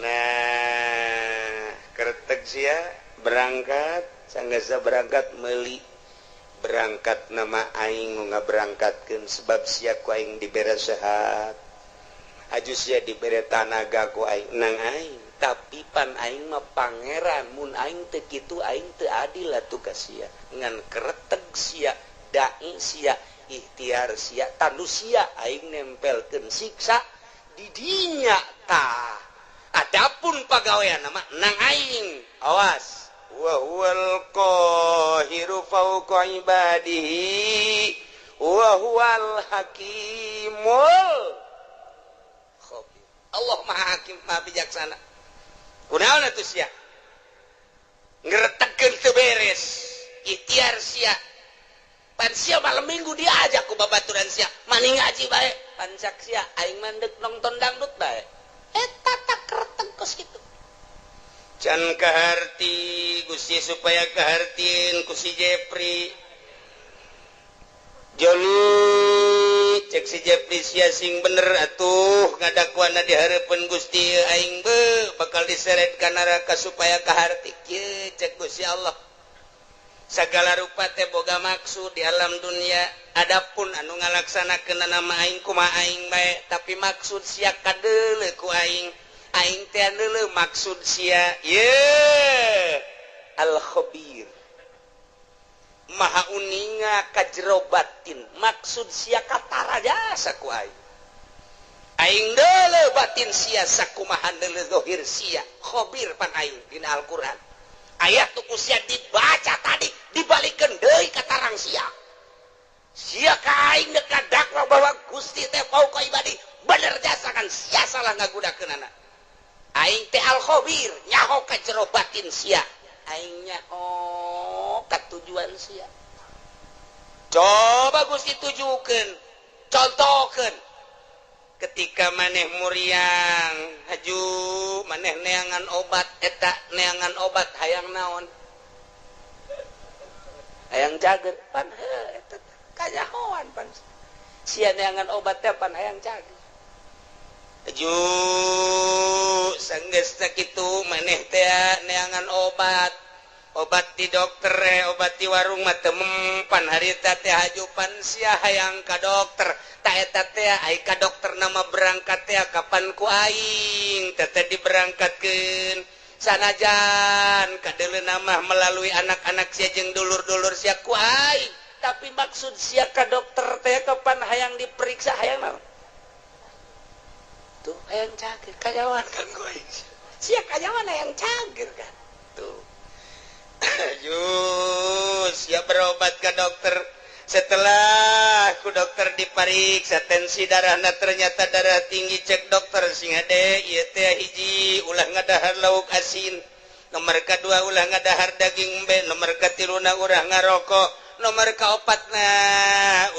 nah kereteg sia berangkat sanggasa berangkat meuli berangkat nama aing nu ngaberangkatkeun sebab sia ku aing dibere sehat aju sia dibere tanaga ku aing nang aing tapi pan aing mah pangeran mun aing teu kitu aing teu adil atuh ka sia ngan kereteg sia dai sia ikhtiar sia tandu sia aing nempelkeun siksa di dinya tah adapun pagawean mah nang aing awas wa huwal qahiru fawqa ibadihi wa huwal hakimul khabir Allah maha hakim maha bijaksana kunaon atuh sia ngretegkeun teu beres ikhtiar sia pan sia malam minggu diajak ku babaturan sia mani ngaji bae pan cak sia aing mandek nonton dangdut bae eta tak kereteg kos kitu can kaharti Gusti supaya kahartin ku si Jepri Joni cek si Jepri sia sing bener atuh ngadakuana di hareupeun Gusti aing be bakal diseret ka neraka supaya kaharti kieu cek Gusti Allah sagala rupa teh boga maksud di alam dunia adapun anu ngalaksanakeun nama aing kumaha aing bae tapi maksud sia kadeuleu ku aing teh deuleu maksud sia ye al khabir maha uninga ka jero batin maksud sia katara jasa ku aing deuleu batin sia sakumaha deuleu zahir sia khabir pan aing dina Al-Qur'an ayat tuku sia dibaca tadi dibalikeun deui ka tarang sia ka aing deuk dakwa bahwa Gusti teh fauqa ibadi bener jasa kan sia salah ngagudakeunana aing teh al khabir nyaho ka jero batin sia aing nyaho ka tujuan sia coba Gusti tujukeun contohkeun ketika maneh muriang haju maneh neangan obat eta neangan obat hayang naon hayang cager pan eta kanyahoan pan sia neangan obat teh pan hayang cager haju sanggeus sakitu maneh teh neangan obat di dokter obat di warung mah teu mempan harita teh hajupan sia hayang ka dokter ta eta teh ai ka dokter nama berangkat teh kapan ku aing teteh diberangkatkeun sanajan kadele nama melalui anak-anak sia jeung dulur-dulur sia ku aing tapi maksud sia ka dokter teh kapan hayang diperiksa hayang naon tuh hayang cager kajawan kan ku aing sia kajawan hayang cager kan tuh jus ya berobat ke dokter setelah ku dokter dipariksa tensi darahna ternyata darah tinggi cek dokter sing ade ieu teh hiji ulah ngadahar lauk asin nomor kadua ulah ngadahar daging embe nomor katiluna ulah ngarokok nomor kaopatna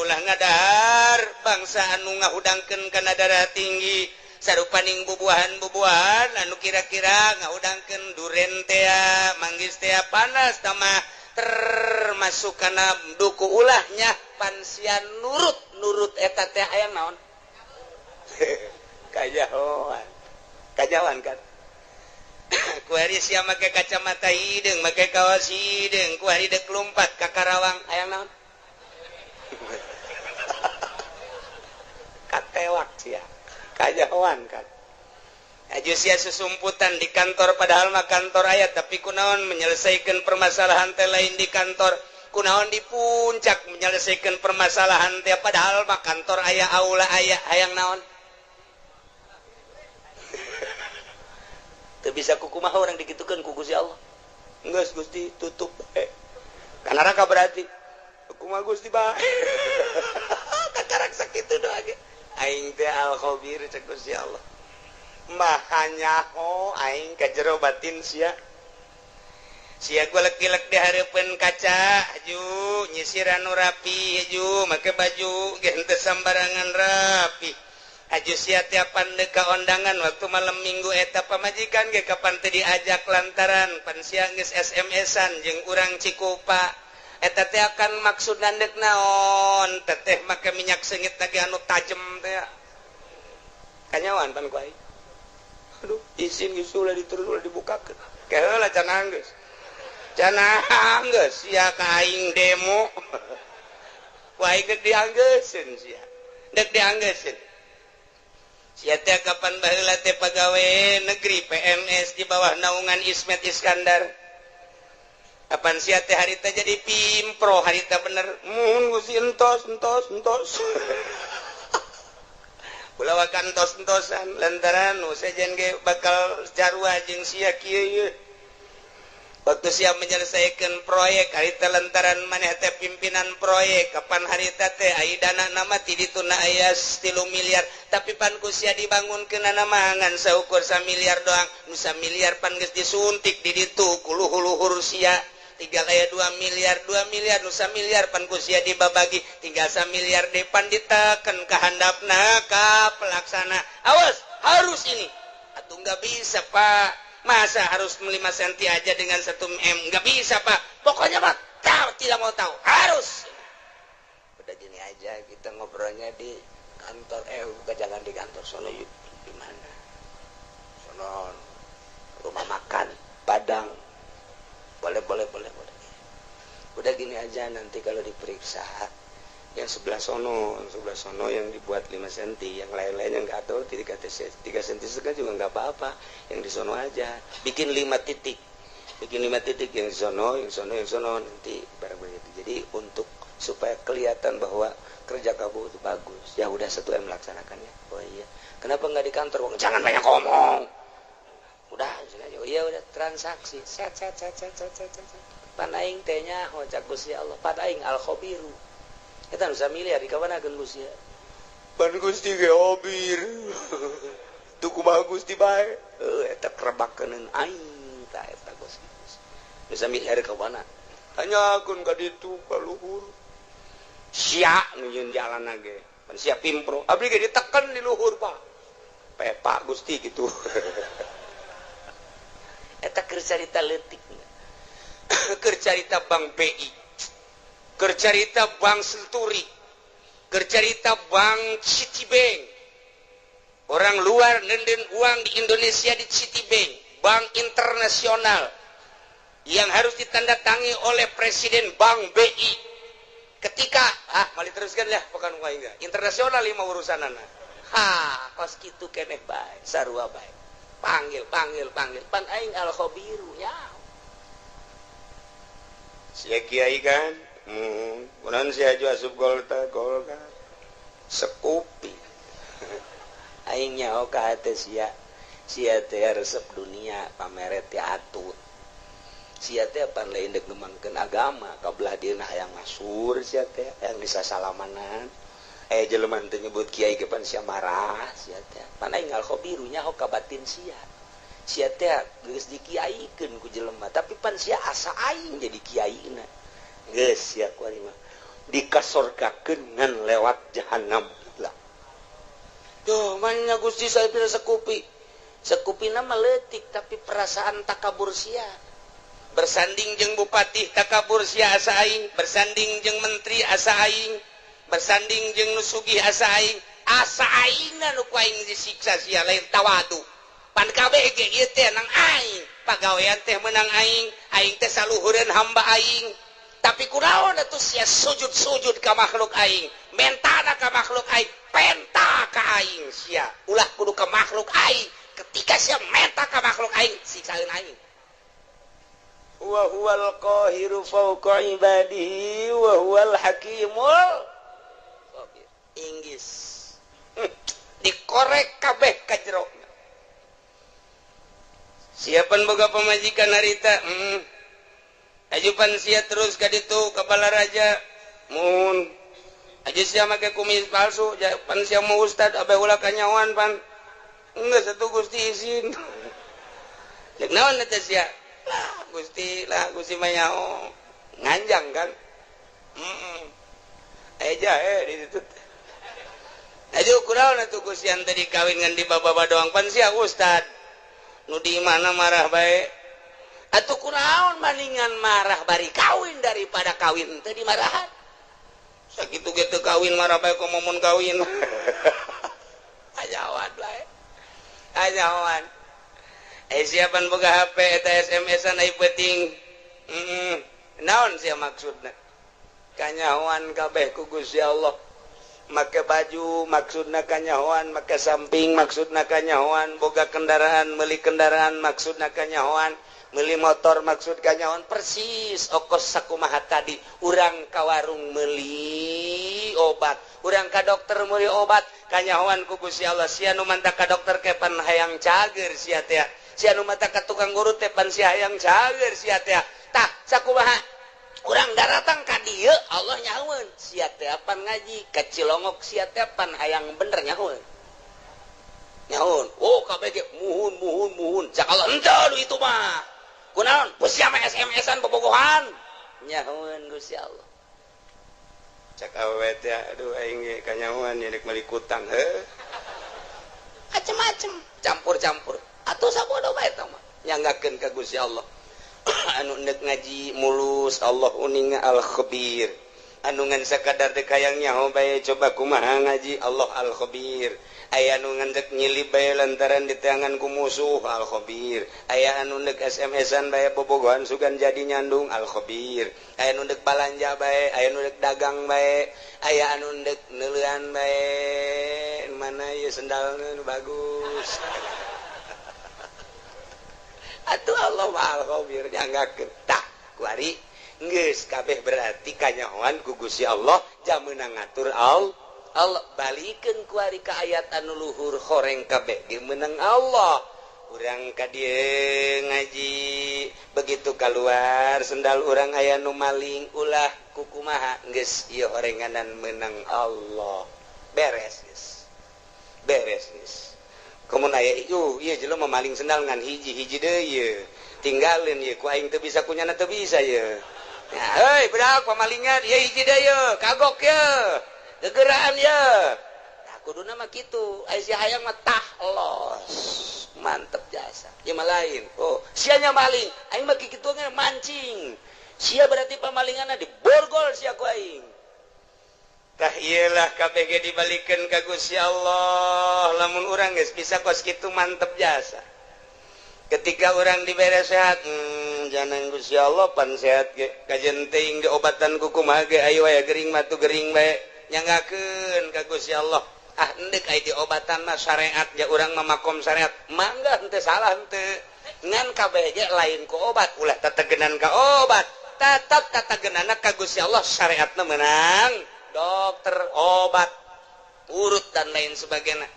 ulah ngadahar bangsa anu ngahudangkeun kana darah tinggi sarupaning bubuahan-bubuahan anu kira-kira ngahudangkeun duren teh manggis teh panas tamah termasuk kana duku ulahnya pansian nurut eta teh aya naon kajawan kan ku hari sia make kacamata hideung make kaos hideung ku hari dek lompat ka Karawang aya naon katewak sia kajawan kan aju sia susumputan di kantor padahal mah kantor aya tapi kunaon menyelesaikan permasalahan teh lain di kantor kunaon di puncak menyelesaikan permasalahan teh padahal mah kantor aya aula aya hayang naon teu bisa kukumaha orang dikitukeun ku Gusti Allah geus Gusti tutup bae kana raka berarti kumaha Gusti bae kacarak sakitu doa ge aing teh al khabir cek Gusti Allah mahanya aing ka jero batin sia gua lek-lek di hareupeun kaca aju nyisir anu rapi aju make baju ge henteu sambarangan rapi aju sia tiapan deuk ka ondangan waktu malam minggu eta pamajikan ge kapan teu diajak lantaran pan sia geus SMS-an jeung urang Cikupa eta teh akan maksud nandeuk naon teteh make minyak seungit lagi anu tajem teh kanyawan pan ku aing aduh izin geus ulah diturun ulah dibukakeun keheula cenah geus sia ka aing demo ku aing geus dianggeuskeun sia deuk dianggeuskeun sia teh kapan baheula teh pagawe negeri PNS di bawah naungan Ismet Iskandar kapan sia teh harita jadi pimpro harita bener mun Gusti entos Kulawa kantos-entosan lantaran sejen ge bakal jarwa jeung sia kieu waktu sia menyelesaikan proyek harita lantaran maneh teh pimpinan proyek kapan harita teh ai dana nama ti dituna aya 3 miliar tapi pan ku sia dibangunkeun nama ngan saukur 1 miliar doang nu 1 miliar pan geus disuntik di ditu ku luhur-luhur sia tinggal aya 2 miliar nu 1 miliar pan ku sia dibabagi tinggal 1 miliar depan diteken ka handapna ka pelaksana awas harus ini atuh enggak bisa Pak masa harus 5 senti aja dengan 1 M enggak bisa Pak pokoknya Pak tidak mau tahu harus udah gini aja kita ngobrolnya di kantor jangan di kantor sono di mana sono rumah makan Padang boleh udah gini aja nanti kalau diperiksa yang sebelah sono yang dibuat 5 cm yang lain-lainnya nggak tahu 3 cm juga nggak apa-apa yang di sono aja bikin 5 titik yang di sono nanti barang begitu jadi untuk supaya kelihatan bahwa kerja kamu itu bagus ya udah 1 M melaksanakannya oh iya kenapa nggak di kantor jangan banyak ngomong udah oh iya udah transaksi set panaing tehnya hojak Gusti Allah panaing al khabiru kita nusa miliar di kamanakeun Gusti pan Gusti ge khabir tuh kumaha Gusti bae eta krebakeun aing tah eta Gusti nusa miliar ka mana tanyakeun ka ditu ka luhur sia nu yeun jalanna ge pan sia pimpro abdi ge diteken di luhur Pak pepa Gusti gitu eta keur carita leutik keur carita Bank BI keur carita Bank Senturi keur carita Bank Citibank orang luar nenden uang di Indonesia di Citibank bank internasional yang harus ditandatangi oleh Presiden Bank BI ketika mali teruskan lah pokoknya enggak internasional 5 urusanana kos kitu keneh bae sarua bae panggil pan aing al-khabiru nya sia kiai kan kunaon sia aju asup golka sekupi aing nyaho ka hate sia teh resep dunia pameret teh atut sia teh pan lain dek ngembangkeun agama kabelah dieuna hayang masur sia teh hayang disasalamanan jelema teh nyebut kiai ke pan sia marah sia teh pan aing al-khabiru nyaho ka batin sia teh geus dikiaikeun ku jelema tapi pan sia asa aing jadi kiaina geus sia kuari mah dikasorkakeun ngan lewat jahanam lah tuh manya Gusti saeupeura sekupina meletik tapi perasaan takabur sia bersanding jeung bupati takabur sia asa aing bersanding jeung menteri asa aing bersanding jeung nu sugih asa aingna nu ku aing disiksa sia lain tawadu pan kabeh ge ieu teh nang aing pagawean teh meunang aing teh saluhureun hamba aing tapi kunaon atuh sia sujud ka makhluk aing mentana ka makhluk aing penta ka aing sia ulah kudu ka makhluk aing ketika sia menta ka makhluk aing siksaeun aing wa huwal qahiru fawqa ibadihi wa huwal hakimul khabir inggis dikorek kabeh ka jero siapan boga pamajikan harita ajupan sia terus ka ditu ka balaraja mun aja sia make kumis palsu pan sia mau ustad abe ulah kanyawan pan enggak satu Gusti izin cek naon eta sia lah Gusti manyao nganjang kan eja di situ aja kunaon atuh Gusti ante dikawin ngan di baba doang pan sia ustad nu di mana marah bae atuh kunaon maningan marah bari kawin daripada kawin teu dimarahan sakitu ge teu kawin marah bae ku momon kawin ajawan bae ajawan siapan boga HP eta SMS-an ai penting naon sia maksudna kanyahoan kabeh ku Gusti Allah make baju maksudna kanyahoan make samping maksudna kanyahoan boga kendaraan meuli kendaraan maksudna kanyahoan meuli motor maksud kanyahoan persis okos sakumaha tadi urang ka warung meuli obat urang ka dokter meuli obat kanyahoan ku Gusti Allah sia nu manta ka dokter kepan hayang cager sia teh sia nu mata ka tukang guru teh pan sia hayang cager sia teh tah sakumaha urang daratang ka dieu Allah nyahoeun sia teh pan ngaji ka Cilongok sia teh pan hayang bener nyahoeun oh kabeh ge muhun cak Allah henteu itu mah kunaon sia mah SMS-an bobogohan nyahoeun Gusti Allah cak awewe teh aduh aing ge kanyahoan nya dek meuli kutang macem-macem campur-campur atuh sabodo bae eta mah nyanggakeun ka Gusti Allah anu neuk ngaji mulus Allah uning al-khabir anu ngan sakadar teh hayang nyaho bae coba kumaha ngaji Allah al-khabir aya anu ngendek nyilip bae lantaran diteangan ku musuh al-khabir aya anu neuk SMS-an bae bobogohan sugan jadi nyandung al-khabir aya anu neuk balanja bae aya anu neuk dagang bae aya anu neuk neuleuan bae mana ieu sendalna nu bagus atuh Allah al-khabir nyanggakeun tah kuari geus kabeh berarti kanyahoan ku Gusti Allah jameuna ngatur Allah balikeun kuari ka ayat anu luhur horeng kabeh ge meunang Allah urang ka dieu ngaji begitu keluar sendal urang aya nu maling ulah kukumaha geus ieu horenganan meunang Allah beres geus komun aya ieu jelema maling sendal ngan hiji-hiji deui ieu tinggalin ieu ku aing teu bisa kunyana teu bisa ieu nah heuy budak pamalingan ieu hiji deui ieu kagok ieu gegeraan ieu nah kuduna mah kitu aya si hayang mah tah los mantep jasa ieu mah lain oh sia nya maling aing mah kitu ge mancing sia berarti pamalinganna diborgol sia ku aing tah iyalah kabeh ge dibalikeun ka Gusti Allah lamun urang geus bisa kos kitu mantep jasa ketika urang dibere sehat jangan Gusti Allah pan sehat ge kajen teuing ge obatan ku kumaha ge ayo aya gering mah tu gering bae nyanggakeun ka Gusti Allah endek aya diobatan mah syariat ya urang mamakom syariat mangga henteu salah henteu ngan kabeh ge lain ku obat ulah tategenan ka obat tetap tatagenana ka Gusti Allah syariatna menang dokter obat urut dan lain sebagainya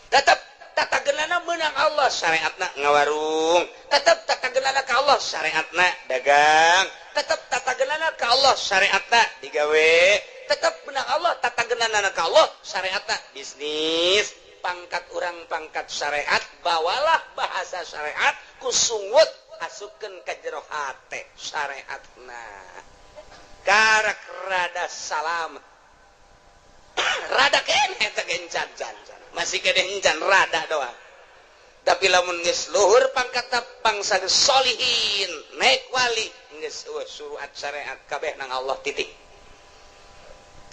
tetap tatagenana menang Allah syariatna ngawarung tetap tatagenana ka Allah syariatna dagang tetap tatagenana ka Allah syariatna digawe tetap menang Allah tatagenana ka Allah syariatna bisnis pangkat urang pangkat syariat bawalah bahasa syariat kusungut asukeun ka jero hate syariatna karak rada salam rada keneh eta gencan masih kede encan rada doang tapi lamun geus luhur pangkatna bangsa solihin naik wali geus suruhat syariat kabeh nang Allah titik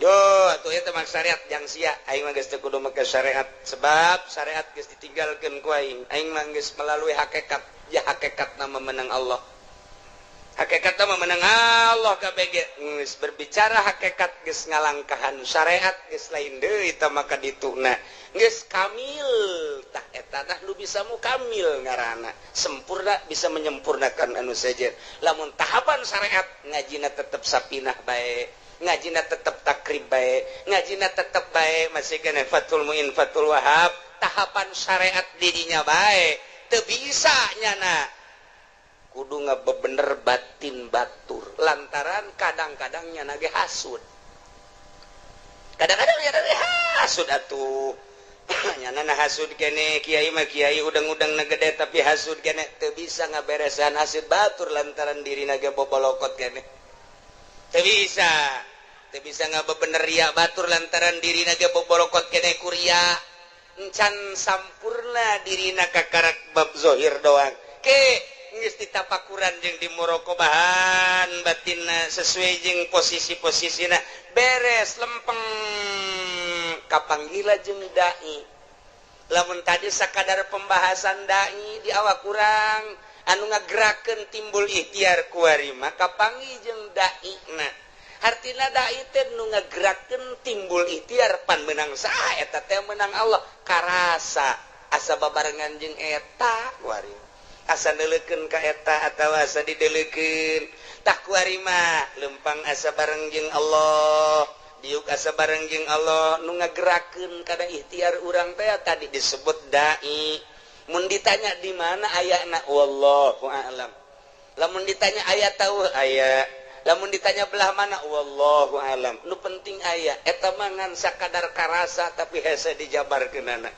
yo atuh eta mah syariat jang sia aing mah geus teu kudu make syariat sebab syariat geus ditinggalkeun ku aing mah geus melalui hakikat ya hakikatna memenang Allah hakikatna memenang Allah kabeh geus berbicara hakikat geus ngalangkahan syariat geus lain deui tah maka dituna geus kamil tah eta tah nu bisa mukamil ngaranna sempurna bisa menyempurnakan anu sejer lamun tahapan syariat ngajina tetep sapinah bae ngajina tetep takrib bae ngajina tetep bae masih kana fatul muin fatul wahab tahapan syariat didinya bae teu bisa nyana kudu ngabebener batin batur lantaran kadang-kadang nyana ge hasud kadang-kadang nyana ge hasud atuh nyana hasud kene kiai mah kiai udang-udang na gede tapi hasud kene teu bisa ngaberesan hasud batur lantaran dirina ge bobolokot kene teu bisa ngabebener ria batur lantaran dirina ge bobolokot kene kuria encan sampurna dirina kakarak bab zohir doang ke geus ditapakuran jeung dimorokobahan batinna sesuai jeung posisi-posisina beres lempeng kapanggila jeung dai lamun tadi sakadar pembahasan dai di awak kurang anu ngagerakeun timbul ikhtiar kuari mah kapanggih jeung dai na artina dai teh nu ngagerakeun timbul ikhtiar pan menang saha eta teh menang Allah karasa asa babarengan jeung eta kuari asa neulekeun ka eta atawa asa dideuleukeun tah kuari mah lempang asa bareng jeung Allah diuk asa bareng jeung Allah nu ngagerakeun kada ikhtiar urang teh tadi disebut dai mun ditanya di mana ayana wallahu a'lam lamun ditanya aya tahu aya lamun ditanya belah mana wallahu a'lam nu penting aya eta mangan sakadar karasa tapi hese dijabarkeunana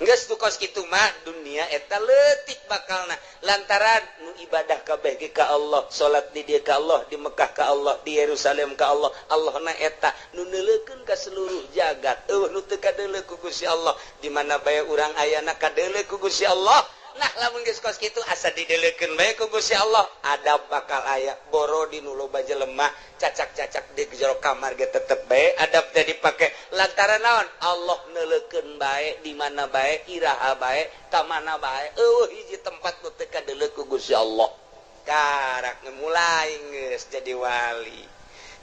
geus tukos kitu mah dunia eta leutik bakalna lantaran nu ibadah kabeh ge ka Allah salat di dieu ka Allah di Mekah ka Allah di Yerusalem ka Allah Allahna eta nu neuleukeun ka seluruh jagat nu teu kadeuleu ku Gusti Allah di mana bae urang ayana kadeuleu ku Gusti Allah nah lamun geus kos kitu asa dideuleukeun bae ku Gusti Allah adab bakal aya boro di nu loba jelema cacak-cacak di jero kamar ge tetep bae adab teh dipake lantaran naon Allah neuleukeun bae di mana bae iraha bae ka mana bae hiji tempat nu teu kadeuleu ku Gusti Allah karak mulai geus jadi wali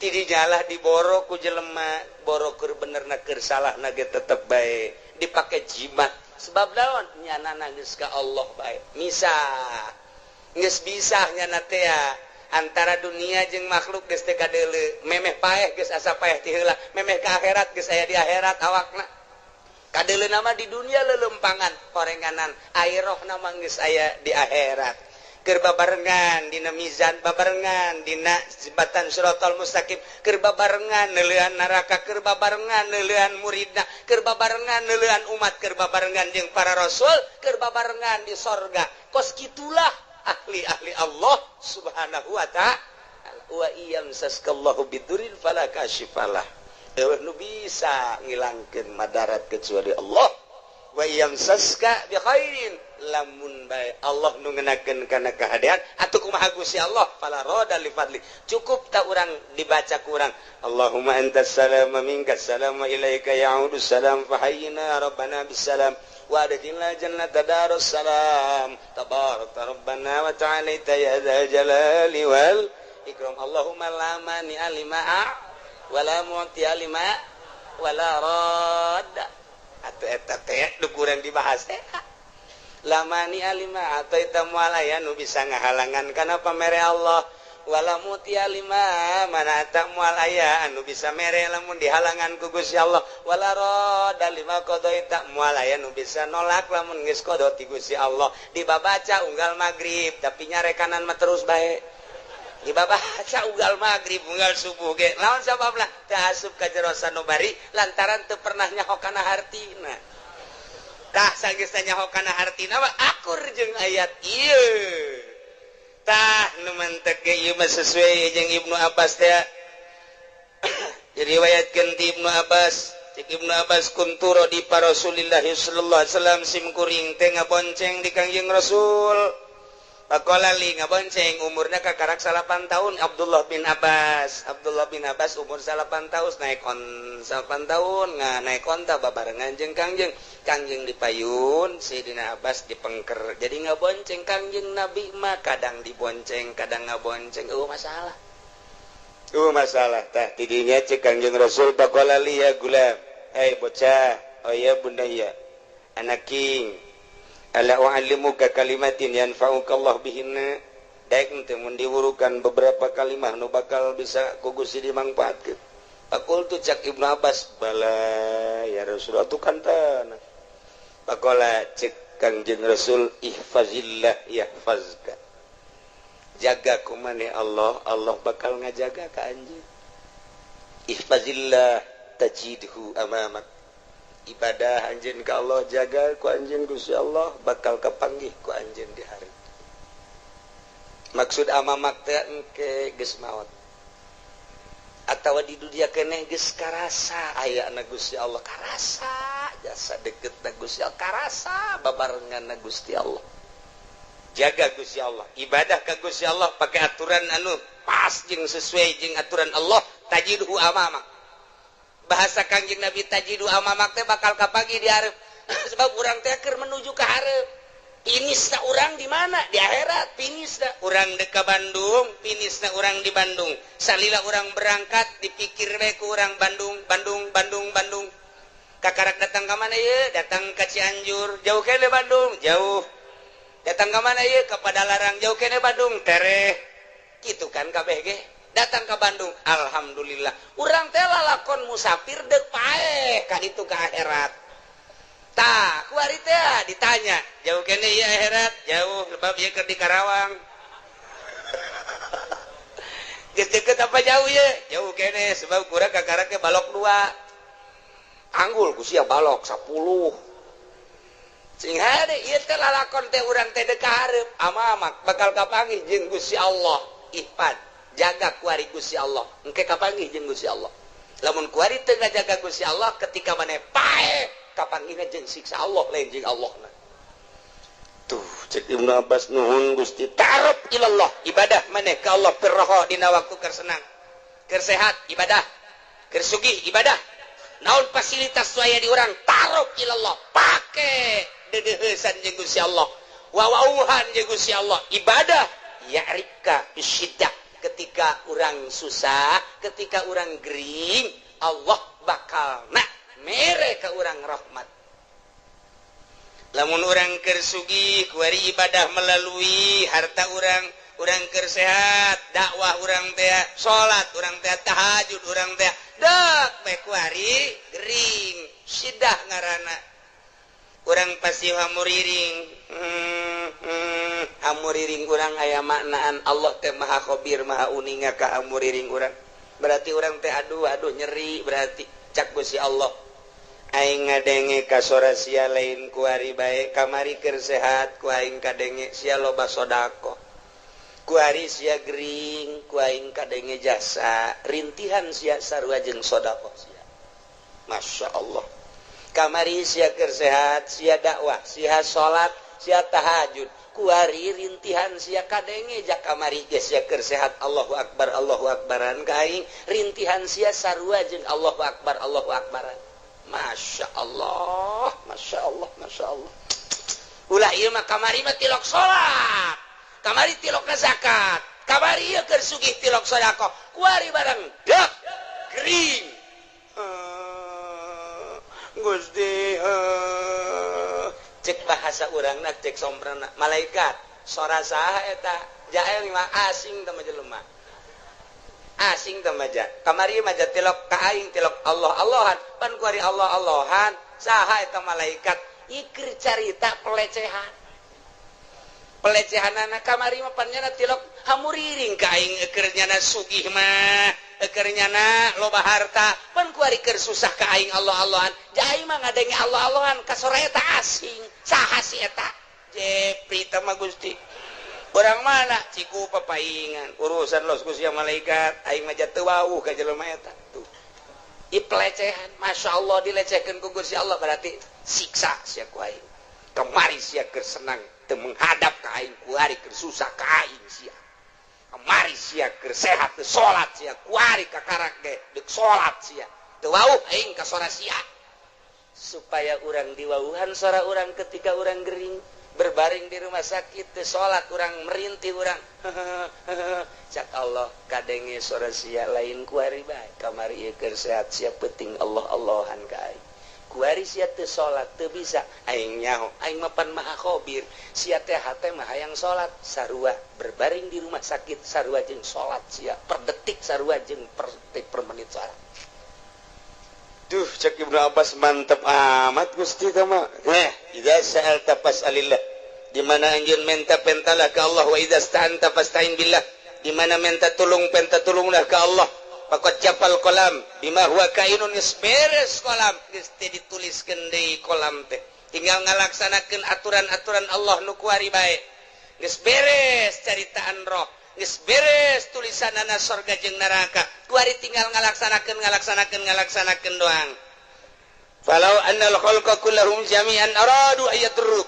ti dijalah diboro ku jelema boro keur benerna keur salahna ge tetep bae dipake jimat sebab daun nyana geus ka Allah bae misah geus bisa nyana teh antara dunia jeung makhluk geus teu kadeuleu memeh paeh geus asa paeh ti heula memeh ka akhirat geus aya di akhirat awakna kadeuleu nama di dunia lelempangan horenganan airohna mah geus aya di akhirat keur babarengan dina mizan babarengan dina jembatan Shiratal Mustaqim keur babarengan neuleuan neraka keur babarengan neuleuan muridna keur babarengan neuleuan umat keur babarengan jeung para rasul keur babarengan di sorga kos kitulah ahli-ahli Allah subhanahu wa ta'ala wa iyam saskallahu bidurin fala kashifalah nu bisa ngilangkeun madarat kecuali Allah wa iyam saska bi khairin lamun bae Allah nu ngeunakeun kana kahadean atuh kumaha Gusti Allah fala rada li fadli cukup ta urang dibaca ku urang Allahumma antas salam wa minkas salam wa ilaika ya'udus salam fa hayyina rabbana bis salam wa adkhilna jannata darus salam tabarakta rabbana wa ta'ala ya dzal jalali wal ikram Allahumma la mani alima wa la mu'ti alima wa la radda yang dibahas lamani alima atau itamualaya nu bisa ngahalangan kana pamere Allah wala muti alima mana tak mualaya anu bisa mere lamun dihalangan ku Gusti Allah wala rada lima qada tak mualaya nu bisa nolak lamun geus qada ti Gusti Allah dibabaca unggal magrib tapi nyare kanan mah terus bae dibabaca unggal magrib unggal subuh ge lawan sababna teu asup ka jero sanubari lantaran teu pernah nyaho kana hartina tah sageus nyaho kana hartina mah akur jeung ayat ieu tah nu mantek ge ieu mah sesuai jeung Ibnu Abbas teh diriwayatkeun ti Ibnu Abbas cek Ibnu Abbas kunturo di Rasulillah sallallahu alaihi wasallam sim kuring teh ngabonceng di Kangjeng Rasul Pakola li ngabonceng umurna kakarak 8 tahun Abdullah bin Abbas umur 8 tahun naik on 8 tahun naik onta babarengan jeung Kangjeng dipayun Sayyidina Abbas dipengker jadi ngabonceng Kangjeng Nabi mah kadang dibonceng kadang ngabonceng masalah tah tidinya cek Kangjeng Rasul pakola li ya gulam bocah oh ya bunda ya anak king ala u'allimuka kalimatin yanfa'uka Allah bihinna daek teh mun diwurukan beberapa kalimat nu bakal bisa ku Gusti dimangpaatkeun Pakul tu cak Ibnu Abbas bala ya Rasulullah tu kantana pakola cek Kangjeng Rasul ihfazillah yahfazka jaga ku maneh Allah bakal ngajaga ka anjeun ihfazillah tajidhu amamak ibadah anjeun ka Allah jaga ku anjeun Gusti Allah bakal kapanggih ku anjeun di hari maksud amamak teh engke geus maot atawa di dunia keneh geus karasa aya na Gusti Allah karasa jasa deket na Gusti Allah karasa babarengan na Gusti Allah jaga Gusti Allah ibadah ka Gusti Allah pakai aturan anu pas jeung sesuai jeung aturan Allah tajidhu amamak bahasa Kangjeng Nabi tajidu amamak teh bakal kapagi di hareup sebab urang teh keur menuju ka hareup finisna urang di mana di akhirat finisna urang dek ka Bandung finisna urang di Bandung salila urang berangkat dipikir we ku urang Bandung kakarak datang ka mana ieu datang ka Cianjur jauh kene Bandung jauh datang ka mana ieu ka Padalarang jauh kene Bandung tereh kitu kan kabeh ge datang ke Bandung alhamdulillah urang teh lalakon musafir deuk paeh ka ditu ka akhirat tah kuari teh ditanya jauh kene ieu akhirat jauh lebab ieu keur di Karawang geus deukeut apa jauh ieu jauh kene sebab kurang kakarake balok 2 anggul ku sia balok 10 sing hade ieu teh lalakon teh urang teh deuk ka hareup amamak bakal kapanggih jeung Gusti Allah ihfad jaga kuari Gusti Allah engke kapanggih jeung Gusti Allah lamun kuari teu ngajaga Gusti Allah ketika maneh pae kapanggihna jeung siksa Allah lain jeung Allahna tuh cek Ibnu Abbas nuhun Gusti ta'aruf ilallah ibadah maneh ka Allah pirraha dina waktu keur senang keur sehat ibadah keur sugih ibadah naon fasilitas waya di urang ta'aruf ilallah pake dedeuheusan jeung Gusti Allah wawauhan jeung Gusti Allah ibadah ya'rika bisyiddah ketika orang susah ketika orang gering Allah bakal mere ka urang rahmat lamun urang keur sugih kuari ibadah melalui harta urang keur sehat dakwah urang teh salat urang teh tahajud urang teh dak bae kuari gering sidah ngaranna urang pasti hamuriring hamuriring urang aya maknaan Allah teh maha khabir maha uninga ka hamuriring urang berarti urang teh aduh nyeri berarti cak Gusti Allah aing ngadenge ka sora sia lain kuari bae kamari keur sehat ku aing kadenge sia loba sedekah kuari sia gering ku aing kadenge jasa rintihan sia sarua jeung sedekah sia Masya Allah kamari sia keur sehat sia dakwah sia salat sia tahajud kuari rintihan sia kadenge jak kamari geus sia keur sehat Allahu akbaran ka aing rintihan sia sarua jeung Allahu akbaran Masya Allah ulah ieu mah kamari mah tilok salat kamari tilokna zakat kamari ieu keur sugih tilok sedekah kuari barang dak gering Gusti cek bahasa urang nak cek somprana malaikat sora saha eta jael mah asing teh jelema asing teh maja kamari maja tilok ka aing tilok Allah Allahan pan ku ari Allah Allahan saha eta malaikat ikir carita pelecehanana kamari mah pan nyana tilok hamuriring ka aing keur nyana sugih mah keur nyana loba harta pan ku ari keur susah ka aing Allah Allahan jai mah ngadenge Allah Allahan ka sora eta asing saha si eta jepri teh mah Gusti urang mana ciku papaingan urusan los ku sia malaikat aing mah teu wauh ka jelema eta tuh ieu pelecehan masyaallah dilecehkeun ku Gusti Allah berarti siksa sia ku aing kemari sia keur senang teu menghadap ka aing ku ari keur susah ka aing sia kemari sia keur sehat teu salat sia ku ari ka karak ge deuk salat sia teu wauh aing ka sora sia supaya urang diwauhan sora urang ketika urang gering berbaring di rumah sakit teu salat urang merintih urang cak Allah kadenge sora sia lain ku ari bae kamari ieu keur sehat sia penting Allah Allahan ka aing ku ari sia teu salat teu bisa aing nyaho aing mah pan maha khabir sia teh hate mah hayang salat sarua berbaring di rumah sakit sarua jeung salat sia per detik sarua jeung per detik per menit salat. Duh, cek Ibnu Abbas mantep amat Gusti teh mah. Idza sa'alta fas'alillah. Di mana anjeun minta pentalah ka Allah wa idza sta'anta fasta'in billah. Di mana minta tulung penta tulunglah ka Allah. Faqad jafal qalam bima huwa kainun isberes qalam geus teh dituliskeun deui qalam teh. Tinggal ngalaksanakeun aturan-aturan Allah nu kuari bae. Geus beres caritaan roh. Geus beres tulisanana surga jeung neraka. Kuari tinggal ngalaksanakeun doang. Falau annal khalqa kullahum jami'an aradu ayatruk.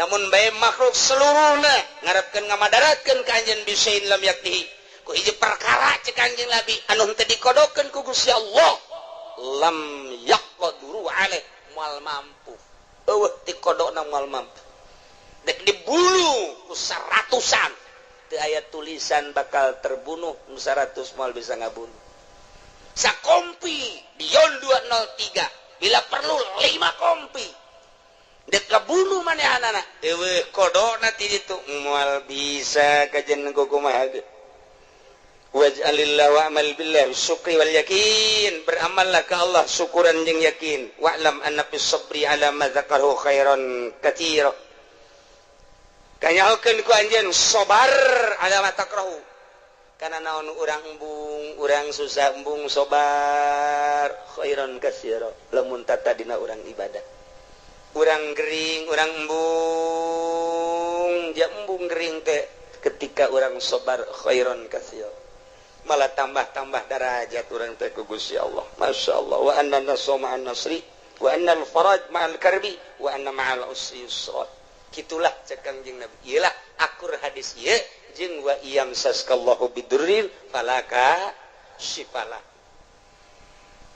Lamun bae makhluk seluruhna ngarepkeun ngamadaratkeun ka anjeun bisain lam yaktihi. Ku hiji perkara cek anjeun Nabi anu teu dikodokeun ku Gusti Allah. Lam yaqduru alaih moal mampu. Eueuh ti kodona moal mampu. Dek dibulu ku saratusan. Ayat tulisan bakal terbunuh 100 mal bisa ngabunuh sakompi dion 203 bila perlu 5 kompi dek kabunuh manehanana eueuh kodona ti ditu moal bisa kajen kumaha ge waj'alillahu amal billah syukri wal yakin beramallah ka Allah syukuran jeung yakin wa'lam anna bis sabri ala ma dzakarahu khairan katsira kanyahokeun ku anjeun sabar ala matakrahu kana naon urang embung urang susah embung sabar khairan katsira lamun tata dina urang ibadah urang gering urang embung ja embung gering teh ketika urang sabar khairan katsira malah tambah-tambah derajat urang teh ku Gusti Allah masyaallah wa anna nasra ma'an nasri wa anna al faraj ma'al karbi wa anna ma'al usri yusra kitulah cek Kangjeng Nabi iyalah akur hadis ieu jeung wa iyam saskallahu bidurril falaka syifala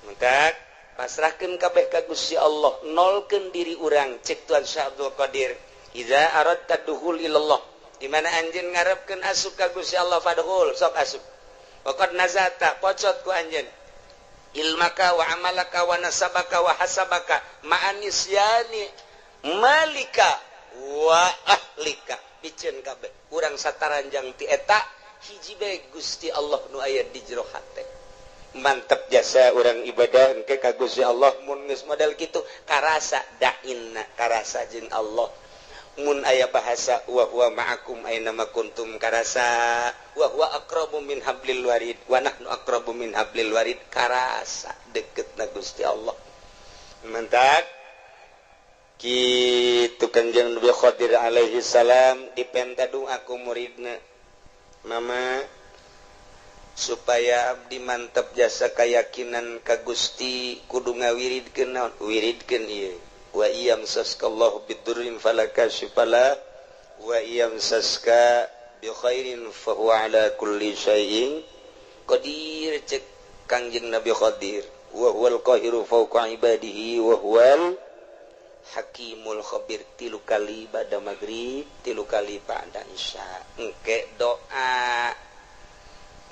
maka pasrahkeun kabeh ka Gusti Allah nolkeun diri urang cek Tuan Syekh Abdul Qadir idza aradta dukhul ilallah di mana anjeun ngarepkeun asup ka Gusti Allah fadkhul sok asup waqad nazata pocot ku anjeun ilmaka wa amalaka wa nasabaka wa hasabaka ma'anisyani malika wa ahlika biceun kabeh urang sataranjang ti eta hiji bae Gusti Allah nu aya di jero hate mantep jasa urang ibadah engke ka Gusti Allah mun geus model kitu karasa dainna karasa jeung Allah mun aya bahasa wa huwa ma'akum aina ma kuntum karasa wa huwa aqrabu min hablil warid wa nahnu aqrabu min hablil warid karasa deketna Gusti Allah mantap kitu Kanjeng Nabi Khadir alaihi salam dipenta doa ku muridna mama supaya abdi mantap jasa keyakinan ka Gusti kudu ngawiridkeun naon wiridkeun ieu wa iyam saskallahu bidurrin falaka syifala wa iyam saska bi khairin fa huwa ala kulli syai'in qadir cek Kanjeng Nabi Khadir wa huwal qahiru fawqa ibadihi wa huwal Hakimul khabir tilu kali pada maghrib tilu kali pada isya engke doa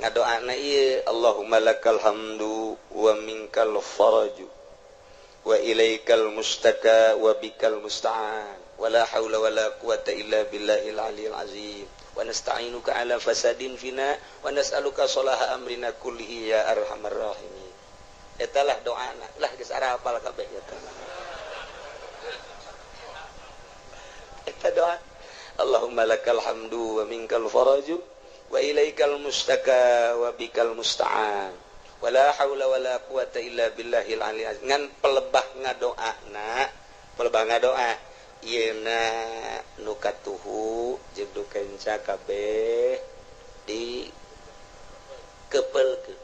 ngadoana ieu Allahumma lakal hamdu wa minkal faraju wa ilaikal mustaka wa bikal musta'an wala haula wala quwata illa billahil aliyil azim wa nasta'inuka ala fasadin fina wa nas'aluka salaha amrina kullihi ya arhamar rahimin. Eta lah doana lah geus ara hafal kabeh eta. Eta doa Allahumma lakal hamdu wa minkal faraju wa ilaikal mustaka wa bikal musta'an wala haula wala quwata illa billahil aliyil azim. Ngan pelebah ngadoana yeuna nukatuhu jeung nu kenca kabeh di kepelkeun.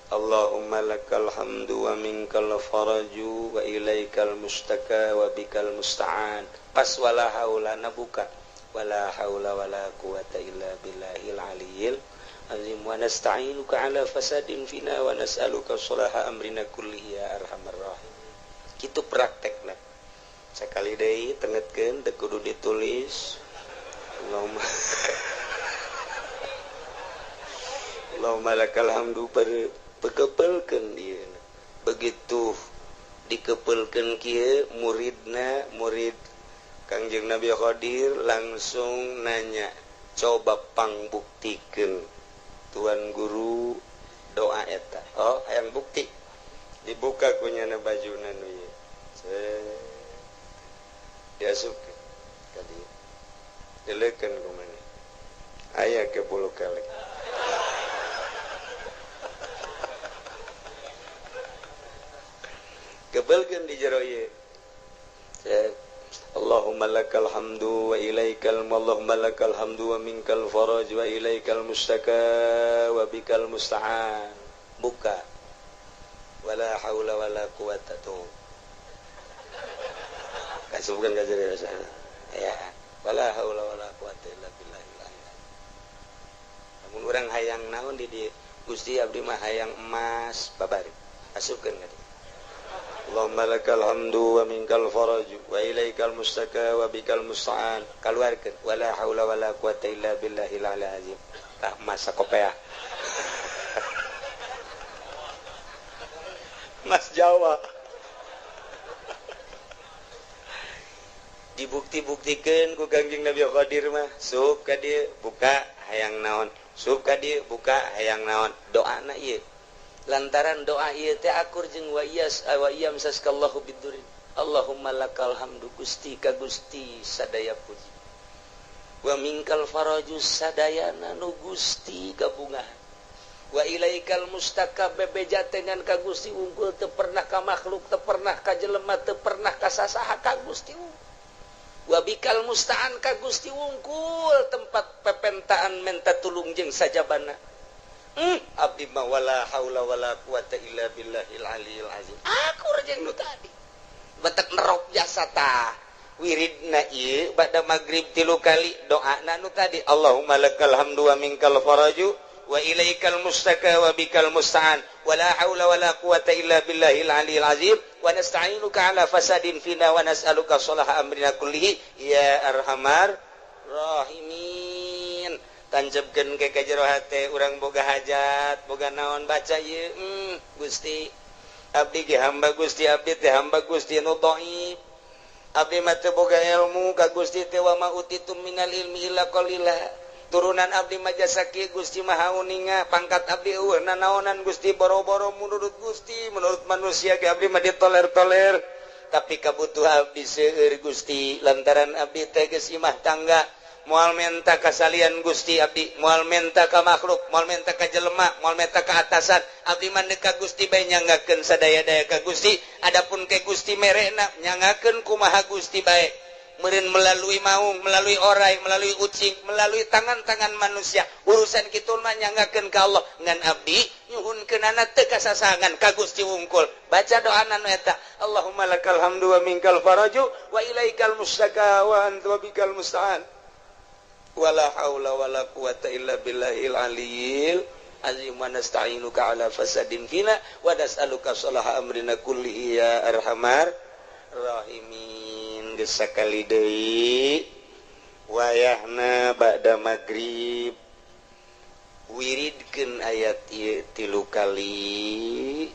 Allahumma lakal hamdu wa minkal faraju wa ilaikal mustaka wa bikal musta'an. Pas wala haulana buka wala haula wala quwata illa billahil aliyil azim wa nasta'inuka ala fasadin fina wa nas'aluka salaha amrina kullihi ya arhamar rahim. Kitu praktekna. Sakali deui tengetkeun teu kudu ditulis. Allahumma lakal hamdu pekepelkeun ieu. Begitu dikepelkeun kieu murid Kangjeng Nabi Khadir langsung nanya, coba pangbuktikeun Tuan Guru doa eta. Oh, hayang bukti. Dibuka kunyana bajuna nu ieu. Diasupkeun ka dieu. Dileukeun ku maneh. Aya ke 10 kali. Kebelkeun di jero ieu. Allahumma lakal hamdu wa ilaikal hamdu wa minkal faraj wa ilaikal mustaka wa bikal musta'an. Buka. Wala haula wala quwata tu. Kasubkeun ka jero sana. Ya. Wala haula wala quwata illa billahil aliyil. Lamun urang hayang naon di dieu, Gusti abdi mah hayang emas babari. Asupkeun ka dieu. Allahumma lakal hamdu wa minkal faraju wa ilaikal mustaka wa bikal musta'an. Kaluarkeun wala haula wala quwata illa billahil aliyil azim. Tah masa kopeah. Mas Jawa. Dibukti-buktikeun ku Kangjeng Nabi Khadir mah, sup ka dieu buka hayang naon, sup ka dieu buka hayang naon. Doana ieu. Lantaran doa ieu teh akur jeung wa iyam saskallahu bidurin. Allahumma lakal hamdu Gusti ka Gusti sadaya puji. Wa minkal faraju sadayana nu Gusti gabungahan. Wa ilaikal mustaka bebeja dengan ka Gusti unggul teu pernah ka makhluk, teu pernah ka jelema, teu pernah ka sasaha ka Gusti unggul. Wa bikal musta'an ka Gusti unggul tempat pepentaan menta tulung jeung sajabana. Abdi ma wala haula wala quwata illa billahil aliyil azim. Akur jeung nu tadi. Batak nerok jasa tah. Wiridna ieu bada magrib 3 kali doana nu tadi. Allahumma lakal hamdu wa minkal faraju wa ilaikal mustaka wa bikal musta'an wala haula wala quwata illa billahil aliyil azim wa nasta'inuka ala fasadin fina wa nas'aluka salaha amrina kullihi ya arhamar rahimin. Tancapkeun ke jero hate urang boga hajat boga naon baca ieu Gusti abdi ge hamba Gusti abdi teh hamba Gusti nu dhaif abdi mah teu boga ilmu ka Gusti teh wa ma utitum minal ilmi illa qalila turunan abdi mah jasa kieu Gusti mah hauninga pangkat abdi eueuh nanaonan Gusti boro-boro menurut Gusti menurut manusia ge abdi mah ditoler-toler tapi kabutuhan abdi seueur Gusti lantaran abdi teh geus imah tangga moal menta kasalian Gusti abdi moal menta ka makhluk moal menta ka jelema moal menta ka atasan abdi mah ka Gusti bae nyanggakeun sadaya-daya ka Gusti adapun ke Gusti merena nyanggakeun kumaha Gusti bae meureun melalui maung melalui orai melalui ucing melalui tangan-tangan manusia urusan kitu mah nyanggakeun ka Allah ngan abdi nyuhunkeunana teu kasasangan ka Gusti wungkul baca doana nu eta Allahumma lakal hamdu wa minkal faraju wa ilaikal mustaka wa anta bikal musta'an wala haula wala quwata illa billahil aliyil azim wa nasta'inuka ala fasadin fina wa nas'aluka salaha amrina kullihi ya arhamar rahimin. Geus sakali deui wayahna ba'da magrib wiridkeun ayat ieu 3 kali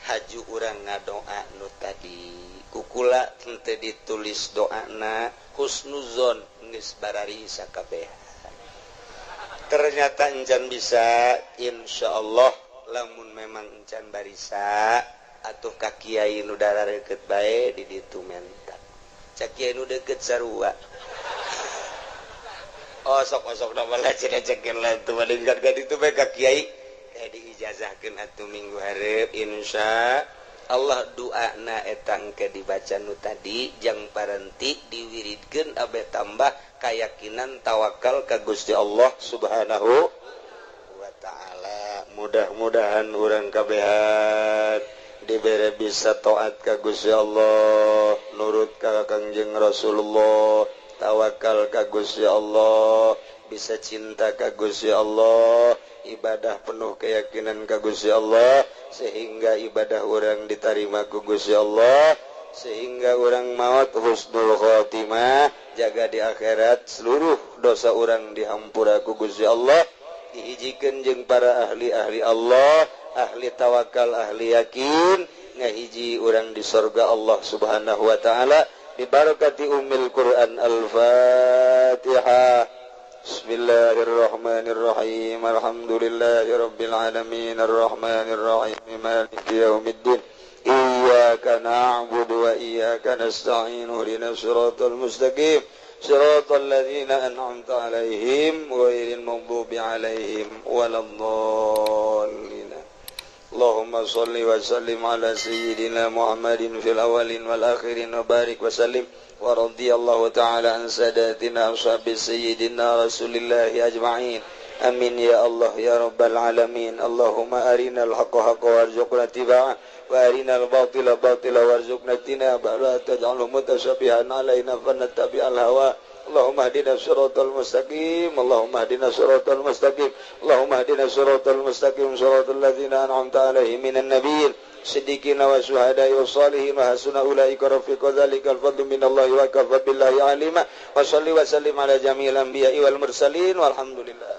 haju urang ngadoa nu tadi kukula teu ditulis doana husnuzon geus barari sakabeh. Ternyata encan bisa insyaallah lamun memang encan barisa atuh ka kiai nu darareukeut bae di ditu mentak. Cak kiai nu deukeut sarua. Oh sok-sok na bala cenah-cenah lah tu madingkan ka ditu bae ka kiai diijazahkeun atuh minggu hareup insya Allah doana eta engke dibaca nu tadi jang parenti diwiridkeun abe tambah keyakinan tawakal ka Gusti Allah Subhanahu wa taala. Mudah-mudahan urang kabehan dibere bisa taat ka Gusti Allah, nurut ka Kangjeng Rasulullah, tawakal ka Gusti Allah, bisa cinta ka Gusti Allah, ibadah penuh keyakinan ka Gusti Allah sehingga ibadah orang diterima ku Gusti Allah, sehingga orang maut husnul khotimah, jaga di akhirat seluruh dosa orang dihampura ku Gusti Allah, dihijikeun jeung para ahli-ahli Allah, ahli tawakal, ahli yakin, ngahiji urang di surga Allah Subhanahu wa taala bi barakati ummil Quran. Al-Fatihah. Bismillahirrahmanirrahim. Alhamdulillahirabbil alamin arrahmanir rahim maliki yaumiddin. Iyyaka na'budu wa iyyaka nasta'in. Ihdinas siratal mustaqim. Siratal ladzina an'amta 'alaihim ghairil maghdubi 'alaihim waladdallin. Allahumma shalli wa sallim ala sayyidina Muhammadin fil awwalin wal akhirin wa barik wa sallim wa radhiyallahu ta'ala an sadatina ashabi sayyidina Rasulillahi ajma'in. Amin ya Allah ya rabbal alamin. Allahumma arinal haqqa haqqan warzuqna ittiba'ah wa arinal batila batila warzuqna ijtinabah. La taj'alhu mutashabihan alaina fanattabi'al hawa. Allahumma hdina siratal mustaqim. Allahumma hdina siratal mustaqim. Allahumma hdina siratal mustaqim. Siratal ladzina an'amta 'alaihim minan nabiyyin siddiqina wa syuhada'i was salihin wa hasuna ulaika rafiqa. Dzalikal fadlu minallahi wa kafa billahi alima. Wa shalli wa sallim ala jami'il anbiya'i wal mursalin walhamdulillah.